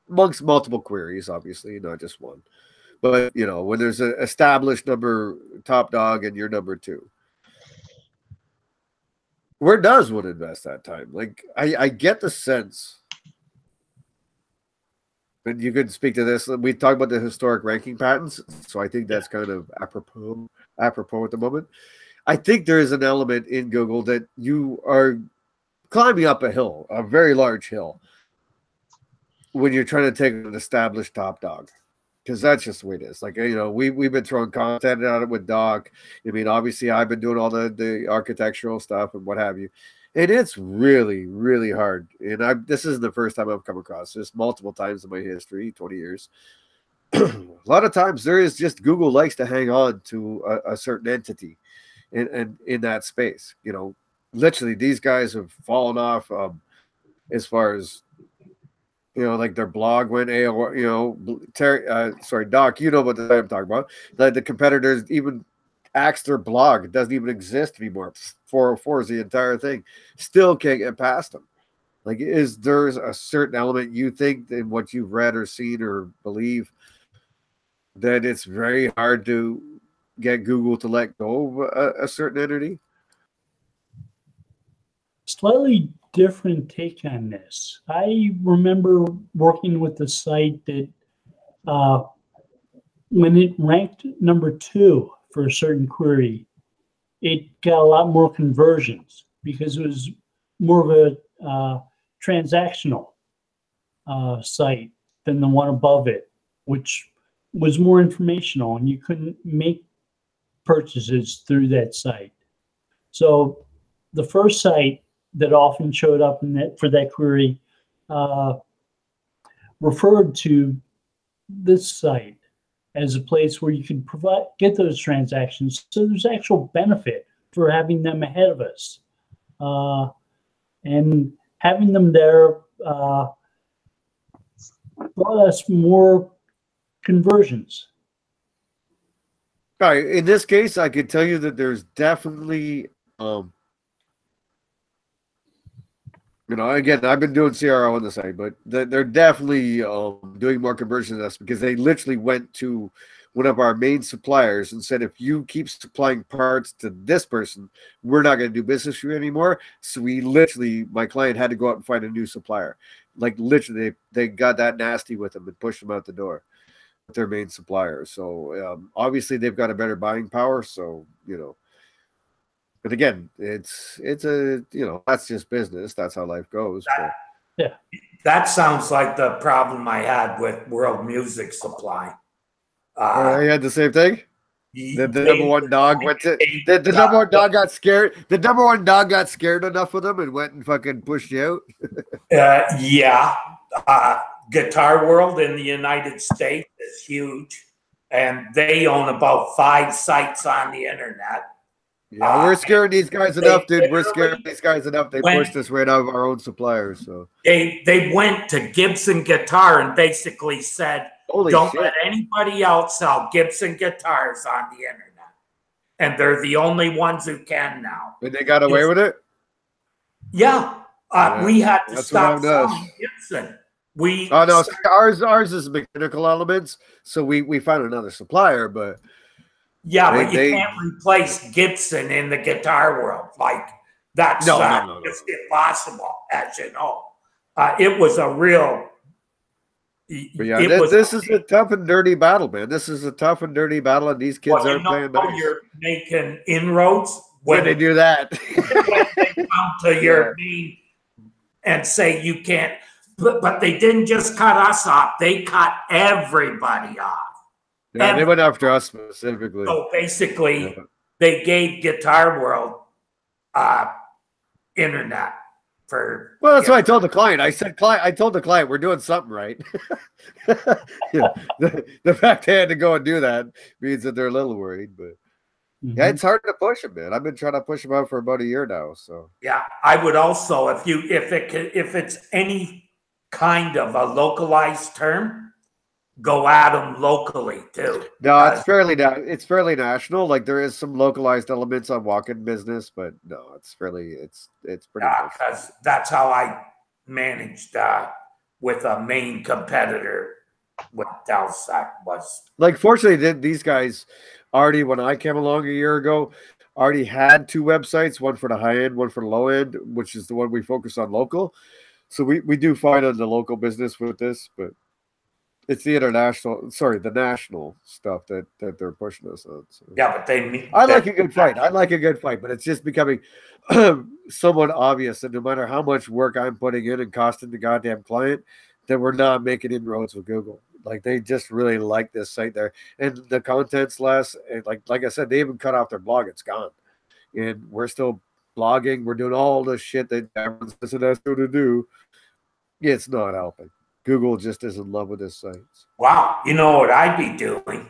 amongst multiple queries, obviously, not just one. But you know, when there's an established top dog and you're number two, where does one invest that time? Like, I get the sense, and you could speak to this. We talked about the historic ranking patterns, so I think that's kind of apropos at the moment. I think there is an element in Google that you are climbing up a hill, a very large hill, when you're trying to take an established top dog. Because that's just the way it is. Like, you know, we've been throwing content at it with Doc. I mean, obviously, I've been doing all the architectural stuff and what have you. And it's really, really hard. And this isn't the first time I've come across this. Multiple times in my history, 20 years. A lot of times there is just Google likes to hang on to a certain entity in that space. You know, literally, these guys have fallen off as far as, you know, like their blog went AOL, you know, sorry, Doc, you know what I'm talking about. Like the competitors even axed their blog. It doesn't even exist anymore. 404 is the entire thing. Still can't get past them. Like, is there a certain element you think in what you've read or seen or believe that it's very hard to get Google to let go of a certain entity? Slightly different take on this. I remember working with a site that when it ranked number 2 for a certain query, it got a lot more conversions because it was more of a transactional site than the one above it, which was more informational, and you couldn't make purchases through that site. So the first site that often showed up for that query referred to this site as a place where you could get those transactions. So there's actual benefit for having them ahead of us, and having them there brought us more conversions. All right. In this case, I could tell you that there's definitely you know, again, I've been doing CRO on the site, but they're definitely doing more conversions than us because they literally went to one of our main suppliers and said, if you keep supplying parts to this person, we're not going to do business with you anymore. So we literally, my client had to go out and find a new supplier. Like literally, they got that nasty with them and pushed them out the door with their main supplier. So obviously, they've got a better buying power. So, you know. But again, it's a, you know, that's just business. That's how life goes. Yeah. That sounds like the problem I had with World Music Supply. You had the same thing? The number one dog went to the number one dog got scared. The number one dog got scared enough with him and went and fucking pushed you out. Yeah. Guitar World in the United States is huge, and they own about 5 sites on the internet. Yeah, we're scaring these guys enough, dude. We're scaring these guys enough. They pushed us right out of our own suppliers. So they went to Gibson Guitar and basically said, "Don't let anybody else sell Gibson guitars on the internet." And they're the only ones who can now. And they got away with it? Yeah. We had to stop selling Gibson. No, ours is mechanical elements, so we found another supplier, but yeah, but you can't replace Gibson in the guitar world. Like, that's just impossible, as you know. It was a real. But yeah, this is a tough and dirty battle, man. This is a tough and dirty battle, and these kids aren't playing nice. You're making inroads when they do that. When they come to your main and say you can't. But they didn't just cut us off; they cut everybody off. Yeah, they went after us specifically. So basically, they gave Guitar World internet for. Well, that's what I told the client. I told the client we're doing something right. The fact they had to go and do that means that they're a little worried, but Yeah, it's hard to push them, man. I've been trying to push them out for about a year now. So yeah, I would also, if it's any kind of a localized term, go at them locally too. no, it's fairly national. Like there is some localized elements on walk-in business, but no, it's pretty much. Because that's how I managed with a main competitor with Telsac was. Like fortunately, these guys already, when I came along a year ago, already had two websites, one for the high end, one for the low end, which is the one we focus on local. So we do fine on the local business with this, but it's the the national stuff that they're pushing us on. So. Yeah, but I like a good fight. I like a good fight, but it's just becoming somewhat obvious that no matter how much work I'm putting in and costing the goddamn client, that we're not making inroads with Google. Like they just really like this site there, and the content's less. And like I said, they even cut off their blog; it's gone, and we're still blogging. We're doing all the shit that everyone's listening us to do. It's not helping. Google just is in love with this site. Wow, you know what I'd be doing?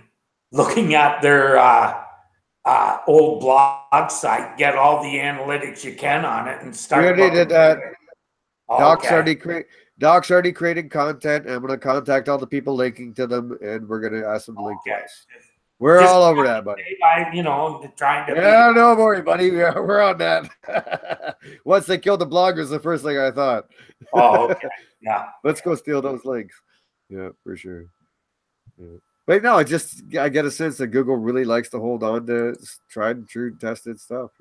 Looking at their old blog site, get all the analytics you can on it, and start. We already did that. Okay. Doc's already created content. I'm going to contact all the people linking to them, and we're going to ask them to link to us. We're all over that, buddy. Trying to. Yeah, don't worry, buddy. We're on that. Once they killed the bloggers, the first thing I thought. Oh, okay. Yeah. Let's go steal those links. Yeah, for sure. Yeah. But no, I get a sense that Google really likes to hold on to tried and true tested stuff.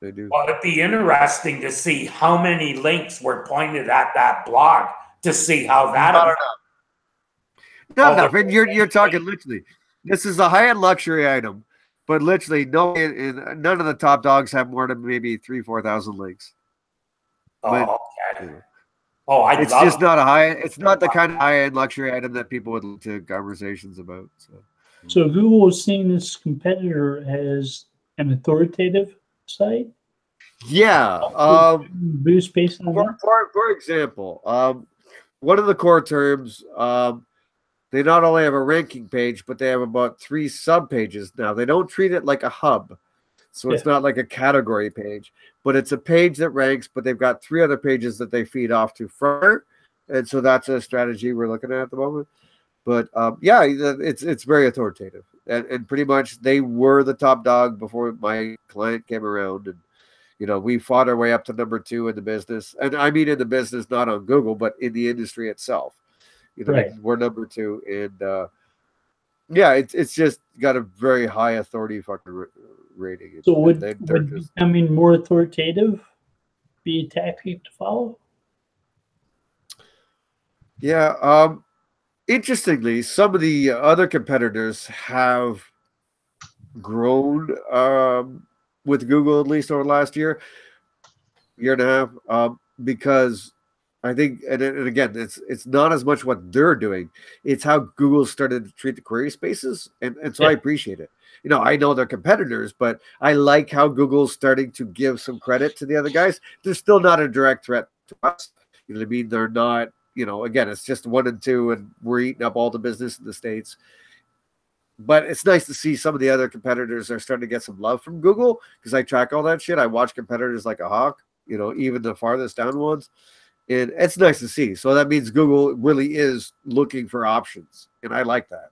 They do. Well, it'd be interesting to see how many links were pointed at that blog to see how that. Not enough. And you're talking literally. This is a high-end luxury item, but literally none of the top dogs have more than maybe 3,000-4,000 links. Okay. It's just not it's not the kind of high-end luxury item that people would look to conversations about. So Google is seeing this competitor as an authoritative site? Yeah. Boost based on for example, one of the core terms, they not only have a ranking page, but they have about 3 sub-pages now. They don't treat it like a hub. So it's not like a category page, but it's a page that ranks, but they've got 3 other pages that they feed off to from. And so that's a strategy we're looking at the moment. But yeah, it's very authoritative. And pretty much they were the top dog before my client came around. And, we fought our way up to number 2 in the business. And I mean in the business, not on Google, but in the industry itself. Right. We're number 2. And yeah, it's just got a very high authority fucking rating. So would becoming more authoritative be a tactic to follow? Yeah. Interestingly, some of the other competitors have grown with Google, at least over the last year and a half, because I think, and again, it's not as much what they're doing; it's how Google started to treat the query spaces, and so I appreciate it. I know they're competitors, but I like how Google's starting to give some credit to the other guys. They're still not a direct threat to us. You know what I mean? They're not. Again, it's just 1 and 2, and we're eating up all the business in the States. But it's nice to see some of the other competitors are starting to get some love from Google, because I track all that shit. I watch competitors like a hawk, even the farthest down ones. And it's nice to see. So that means Google really is looking for options. And I like that.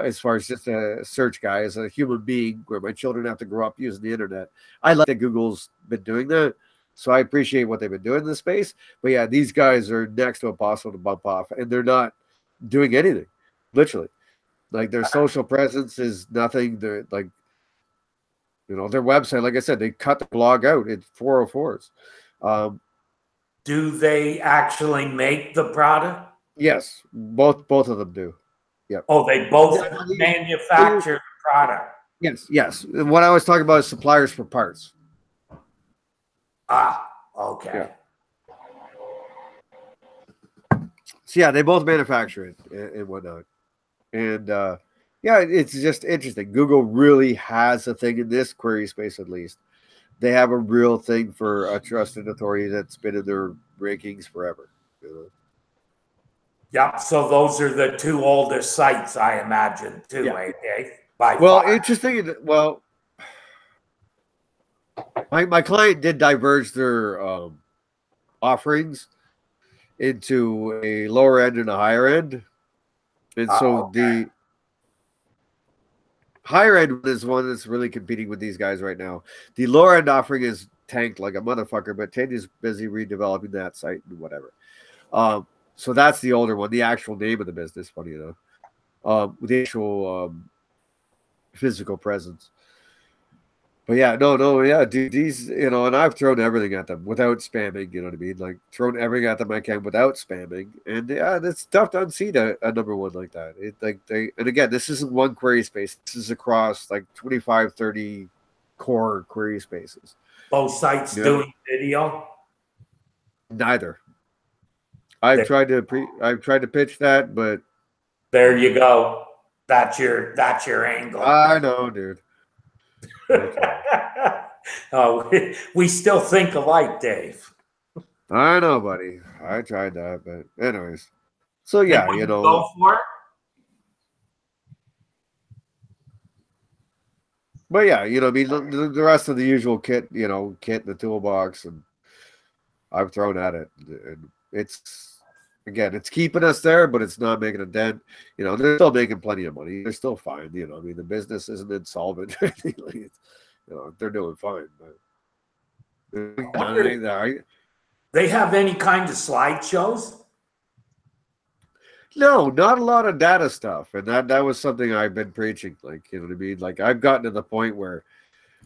As far as just a search guy, as a human being, where my children have to grow up using the internet, I like that Google's been doing that. So I appreciate what they've been doing in this space. But yeah, these guys are next to impossible to bump off, and they're not doing anything, literally. Like their social presence is nothing. They're like, their website, like I said, they cut the blog out in 404s. Do they actually make the product? Yes, both of them do. Yep. Oh, they both manufacture the product. Yes. What I was talking about is suppliers for parts. Okay. Yeah. So yeah, they both manufacture it and whatnot. And yeah, it's just interesting. Google really has a thing in this query space, at least. They have a real thing for a trusted authority that's been in their rankings forever. Yeah, so those are the 2 oldest sites, I imagine, too, yeah. eh? by Well, far. interesting. Well, my client did diverge their offerings into a lower end and a higher end. And so Okay. the higher end is one that's really competing with these guys right now. The lower end offering is tanked like a motherfucker, but Tanya's busy redeveloping that site and whatever. So that's the older one, the actual name of the business, funny enough. The actual physical presence. But yeah, no, yeah, dude, these, and I've thrown everything at them without spamming, you know what I mean? Like, thrown everything at them I can without spamming. And yeah, it's tough to unseat a number one like that. And again, this isn't one query space. This is across like 25, 30 core query spaces. Both sites doing video. Neither. I've tried to pitch that, but there you go. That's your angle. I know, dude. Oh, we still think alike, Dave. I know, buddy. I tried that, but anyways. So yeah, go for it. But yeah, I mean, the rest of the usual kit, kit in the toolbox, and I've thrown at it, and it's keeping us there, but it's not making a dent. They're still making plenty of money. They're still fine. I mean, the business isn't insolvent. They're doing fine. But they have any kind of slideshows? No, not a lot of data stuff, and that was something I've been preaching. Like, you know what I mean? Like, I've gotten to the point where,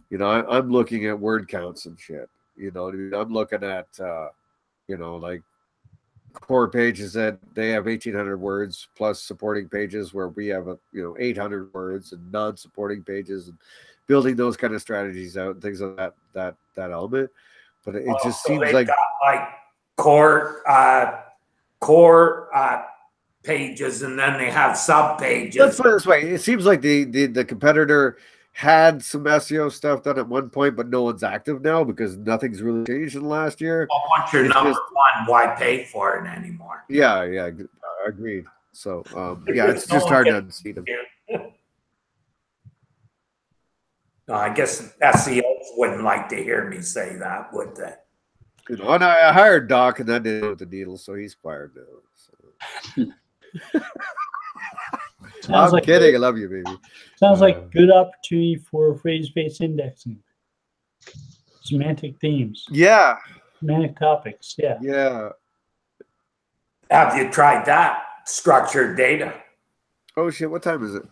I'm looking at word counts and shit. You know what I mean? I'm looking at, like core pages that they have 1,800 words plus supporting pages where we have 800 words and non-supporting pages, and building those kind of strategies out and things of that element. But it just seems like got like core pages, and then they have sub pages. Let's put it this way: it seems like the competitor had some SEO stuff done at one point, but no one's active now because nothing's really changed in the last year. Well, once you're number one, why pay for it anymore? Yeah, agreed. So yeah, it's just hard to unsee them. No, I guess SEOs wouldn't like to hear me say that, would they? And I hired Doc, and that didn't with the needle, so he's fired now. So. I'm kidding. I love you, baby. Sounds like good opportunity for phrase-based indexing. Semantic themes. Yeah. Semantic topics. Yeah. Yeah. Have you tried that? Structured data. Oh shit! What time is it?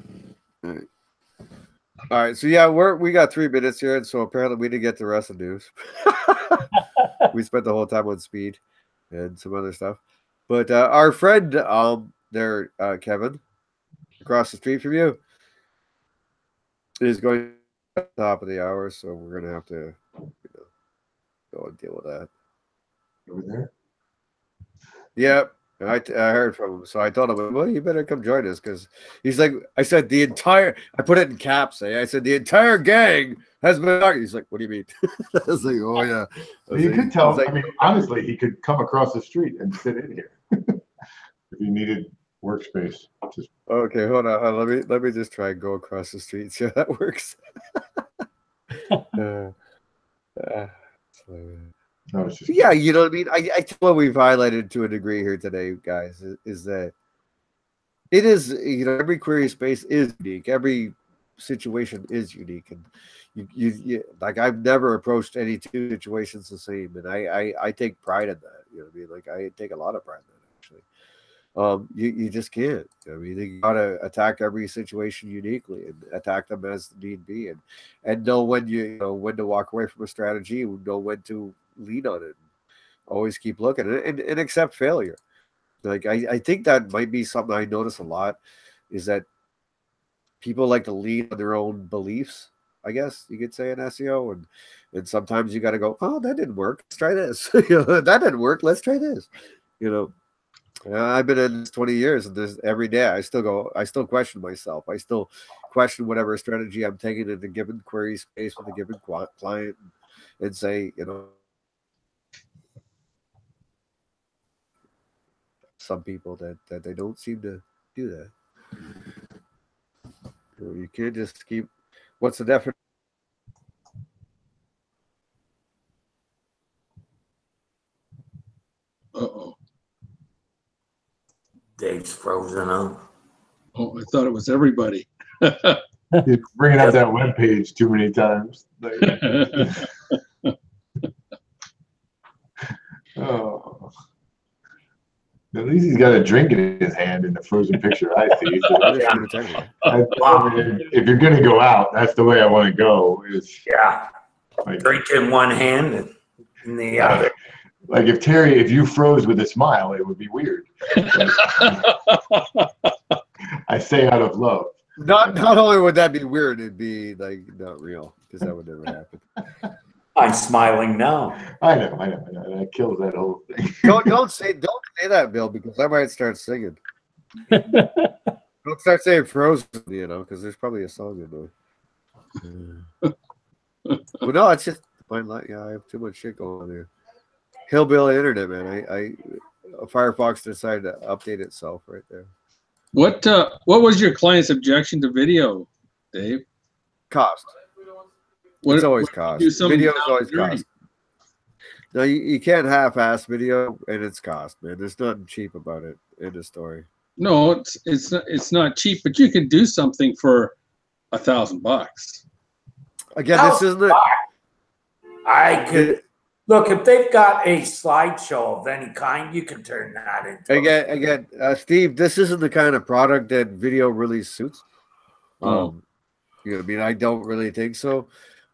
All right. So yeah, we got 3 minutes here, and so apparently we didn't get the rest of the news. We spent the whole time on speed and some other stuff. But our friend there, Kevin, across the street from you, is going at the top of the hour, so we're gonna have to go and deal with that. Over there? Yep. I heard from him, so I told him, well, you better come join us, because he's like, I said, I put it in caps, I said, the entire gang has been talking. He's like, what do you mean? I was like, oh, yeah. You could tell, I mean, honestly, he could come across the street and sit in here if he needed workspace. Okay, hold on. Let me just try and go across the street, see how that works. Yeah, you know what I mean? I think what we've highlighted to a degree here today, guys, is that it is, every query space is unique. Every situation is unique. And you like, I've never approached any two situations the same. And I take pride in that. You know what I mean? Like, I take a lot of pride in that, actually. You just can't. I mean, you gotta attack every situation uniquely and attack them as need be, and know when when to walk away from a strategy, know when to lean on it. Always keep looking and accept failure. Like, I think that might be something I notice a lot, is that people like to lean on their own beliefs, I guess you could say, in SEO, and sometimes you got to go, oh, that didn't work, let's try this. That didn't work, let's try this. I've been in this 20 years, and there's every day I still question myself. I still question whatever strategy I'm taking in a given query space with a given client, and say, some people that they don't seem to do that. You can't just keep. What's the definition? Uh-oh. Dave's frozen up. Oh, I thought it was everybody. You're bringing up that webpage too many times. Oh. At least he's got a drink in his hand in the frozen picture I see. If you're going to go out, that's the way I want to go. Is like, drink in one hand and in the other. Like if you froze with a smile, it would be weird. I say out of love. Not only would that be weird, it'd be like not real, because that would never happen. I'm smiling now. I know. That kills that whole thing. Don't say that, Bill, because I might start singing. Don't start saying Frozen, because there's probably a song in there. Well, no, it's just fine. Yeah, I have too much shit going on here. Hillbilly internet, man. Firefox decided to update itself right there. What was your client's objection to video, Dave? Cost. It's always cost. Video is always cost. No, you can't half-ass video, and it's cost, man. There's nothing cheap about it. End of story. No, it's not cheap, but you can do something for $1,000. Again, this isn't it. I could look if they've got a slideshow of any kind, you can turn that into. Again, Steve, this isn't the kind of product that video really suits. I don't really think so.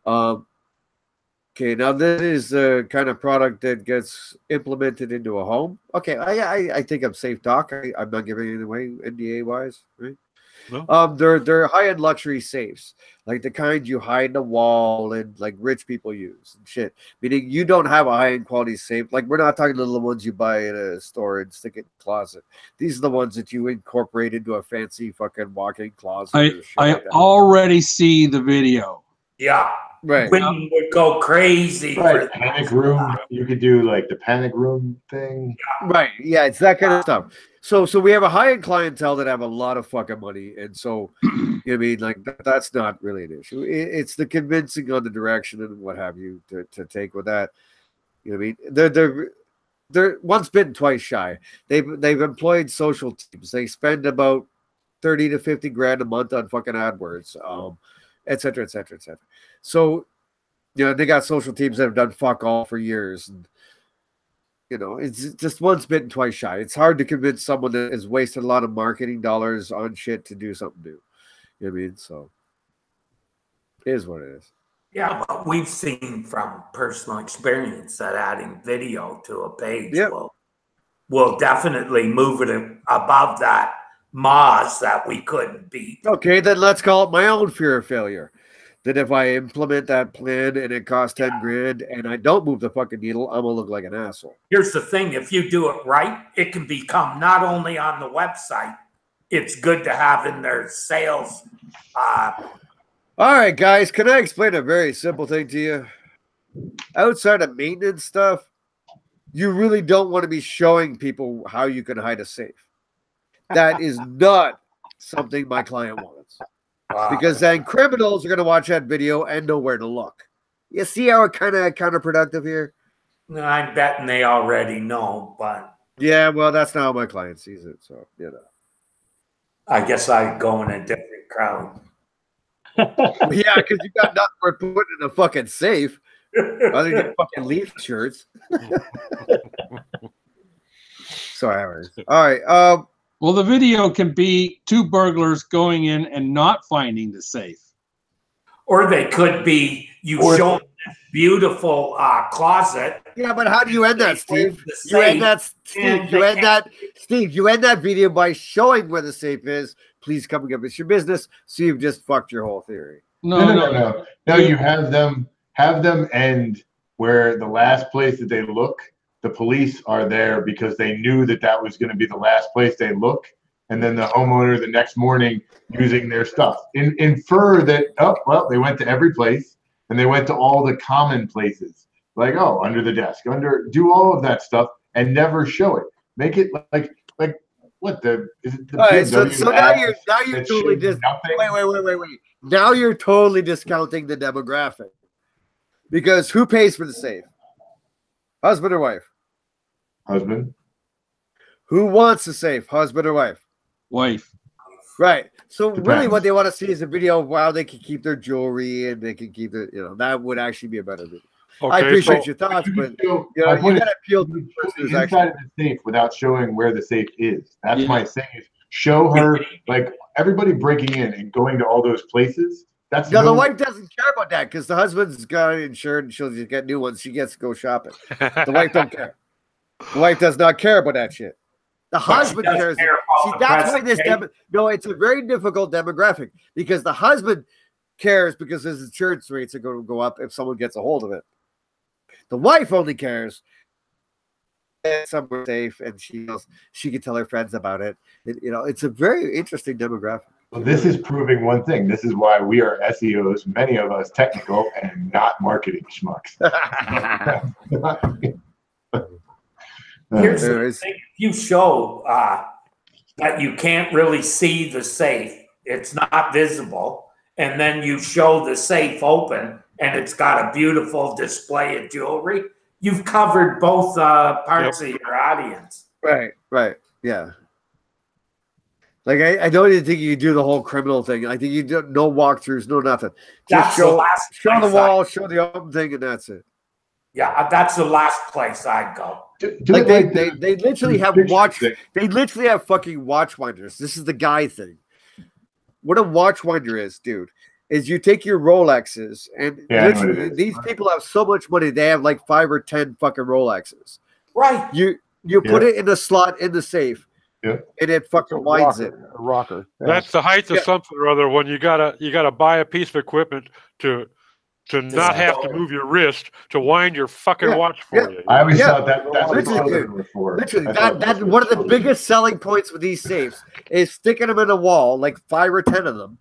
Okay, now this is the kind of product that gets implemented into a home. Okay, I think I'm safe talk. I'm not giving it away NDA wise, right? No. They're high-end luxury safes, like the kind you hide in a wall and like rich people use and shit. Meaning you don't have a high-end quality safe. Like we're not talking the little ones you buy in a store and stick it in the closet. These are the ones that you incorporate into a fancy fucking walk-in closet. I already see the video. Yeah. Right. Women would go crazy. Right. Panic room. You could do like the panic room thing. Right. Yeah, it's that kind of stuff. So we have a high-end clientele that have a lot of fucking money, and so that's not really an issue. It's the convincing on the direction and what have you to take with that. You know what I mean? They're once bitten, twice shy. They've employed social teams. They spend about 30 to 50 grand a month on fucking AdWords, et cetera, et cetera, et cetera. So, they got social teams that have done fuck all for years. And, it's just once bitten, twice shy. It's hard to convince someone that has wasted a lot of marketing dollars on shit to do something new. You know what I mean? So, it is what it is. Yeah, but we've seen from personal experience that adding video to a page will definitely move it above that Moz that we couldn't beat. Okay, then let's call it my own fear of failure. That if I implement that plan and it costs 10 grand and I don't move the fucking needle, I'm gonna look like an asshole. Here's the thing: if you do it right, it can become not only on the website, it's good to have in their sales. All right, guys, can I explain a very simple thing to you? Outside of maintenance stuff, you really don't want to be showing people how you can hide a safe. That is not something my client wants. Because then criminals are going to watch that video and know where to look. You see how it's kind of counterproductive here? I'm betting they already know, but... Yeah, well, that's not how my client sees it, so, I guess I'd go in a different crowd. Yeah, because you got nothing for putting in a fucking safe other than fucking Leaf shirts. Sorry. All right. Well, the video can be two burglars going in and not finding the safe. Or they could be show this beautiful closet. Yeah, but how do you end that, Steve? You end that video by showing where the safe is. Please come and give us your business. So you've just fucked your whole theory. No. You have them end where the last place that they look, the police are there because they knew that was going to be the last place they look. And then the homeowner the next morning using their stuff. Infer that, they went to every place and they went to all the common places. Like, under the desk, do all of that stuff and never show it. Make it like what the is it the All right, BMW so now you're ads that totally show nothing? wait. Now you're totally discounting the demographic because who pays for the safe? Husband or wife? Husband. Who wants the safe? Husband or wife? Wife. Right. So really, Depends. what they want to see is a video of how they can keep their jewelry and they can keep the that would actually be a better video. Okay, I appreciate so your thoughts, but So, you my point got to is, appeal you to can the show person who's the actually. inside of the safe without showing where the safe is. That's Yeah. my thing. Is show her like everybody breaking in and going to all those places. That's No, the no. wife doesn't care about that because the husband's got it insured and she'll just get new ones. She gets to go shopping. The wife don't care. The wife does not care about that shit. The husband does cares. care about See, the that's why this presentation. no, it's a very difficult demographic because the husband cares because his insurance rates are going to go up if someone gets a hold of it. The wife only cares if somewhere safe and she can tell her friends about it. It's a very interesting demographic. Well, this is proving one thing. This is why we are SEOs, many of us technical and not marketing schmucks. Here's the thing: if you show that you can't really see the safe, it's not visible, and then you show the safe open and it's got a beautiful display of jewelry, you've covered both parts of your audience. Right. Yeah. Like I don't even think you do the whole criminal thing. I think you do no walkthroughs, no nothing. Just That's the last show the place wall, show the open thing, and that's it. Yeah, that's the last place I'd go. Like they literally have thing. They literally have fucking watch winders. This is the guy thing. What a watch winder is, dude, is you take your Rolexes and literally, these people have so much money. They have like 5 or 10 fucking Rolexes. Right. You put it in the slot in the safe. Yeah. And it fucking winds it. A rocker. Yeah. that's the height of something or other when you gotta buy a piece of equipment to not have to move your wrist to wind your fucking watch for you. I always thought that's what Literally, children were for. Literally, I thought that's what one of the children biggest selling points with these safes is sticking them in a wall, like 5 or 10 of them.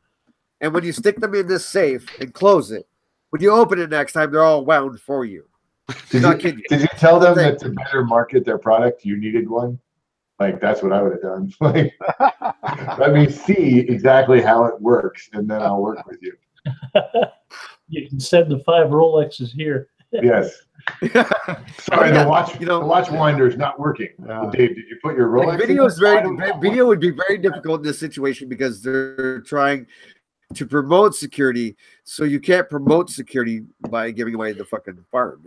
And when you stick them in this safe and close it, when you open it next time, they're all wound for you. Did you tell them that to better market their product, you needed one? Like, that's what I would have done. Like, let me see exactly how it works, and then I'll work with you. You can send the 5 Rolexes here. Yes. Sorry, the watch winder is not working. Dave, did you put your Rolex? Video would be very difficult in this situation because they're trying to promote security, so you can't promote security by giving away the fucking farm.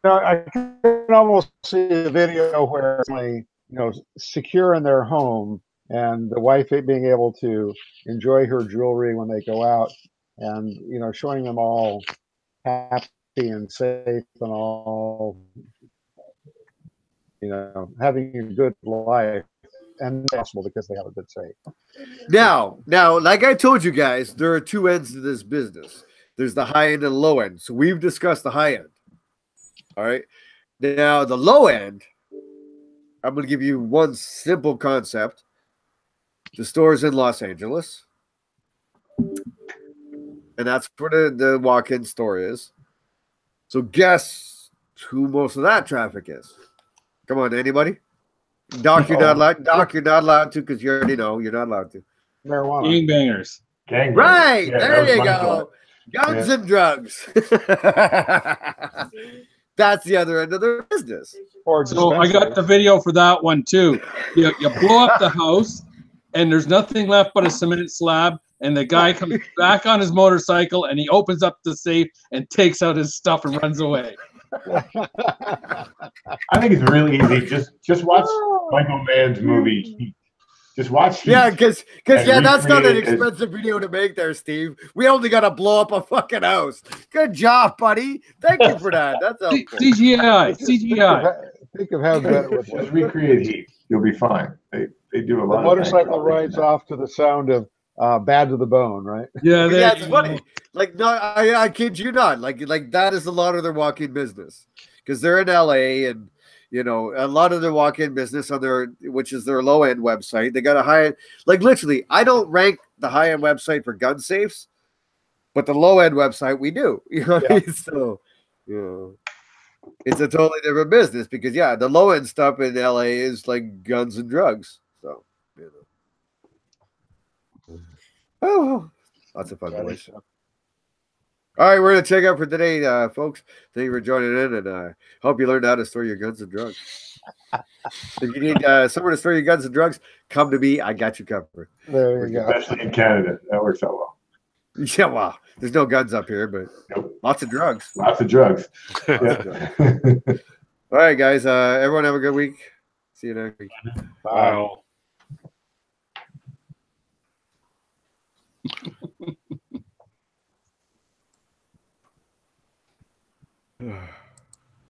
I can almost see a video where secure in their home and the wife being able to enjoy her jewelry when they go out, and showing them all happy and safe and all having a good life, and possible because they have a good safe. Now, like I told you guys, there are 2 ends to this business. There's the high end and the low end. So we've discussed the high end. All right. Now, the low end, I'm going to give you one simple concept. The store's in Los Angeles. And that's where the walk-in store is. So guess who most of that traffic is? Come on, anybody? Doc, you're not allowed. Doc, you're not allowed to because you already know you're not allowed to. Marijuana. Gangbangers. Right. Yeah, there you go. Guns and drugs. That's the other end of their business. So I got the video for that one too. You blow up the house, and there's nothing left but a cement slab, and the guy comes back on his motorcycle, and he opens up the safe and takes out his stuff and runs away. I think it's really easy. Just watch Michael Mann's movie Heat. Just watch Heat. Yeah, because that's not an recreate it expensive video to make there, Steve. We only got to blow up a fucking house. Good job, buddy. Thank you for that. That's helpful. CGI. Think of how good it would Just recreate Heat. You'll be fine. They do a lot. The motorcycle rides off to the sound of Bad to the Bone, right? Yeah, it's funny. Like, no, I kid you not. Like that is a lot of their walk-in business because they're in LA, and a lot of their walk-in business on which is their low-end website. They got a high-end, like literally. I don't rank the high-end website for gun safes, but the low-end website we do. You know what I mean? So, it's a totally different business because the low end stuff in LA is like guns and drugs. So oh, lots of fun, boys. All right, we're gonna check out for today, folks. Thank you for joining in, and hope you learned how to store your guns and drugs. If you need somewhere to store your guns and drugs, come to me. I got you covered. There you go. Especially in Canada, that works out well. Yeah, well, there's no guns up here, but lots of drugs. Lots of drugs. Yeah. All right, guys. Everyone have a good week. See you next week. Bye. Wow.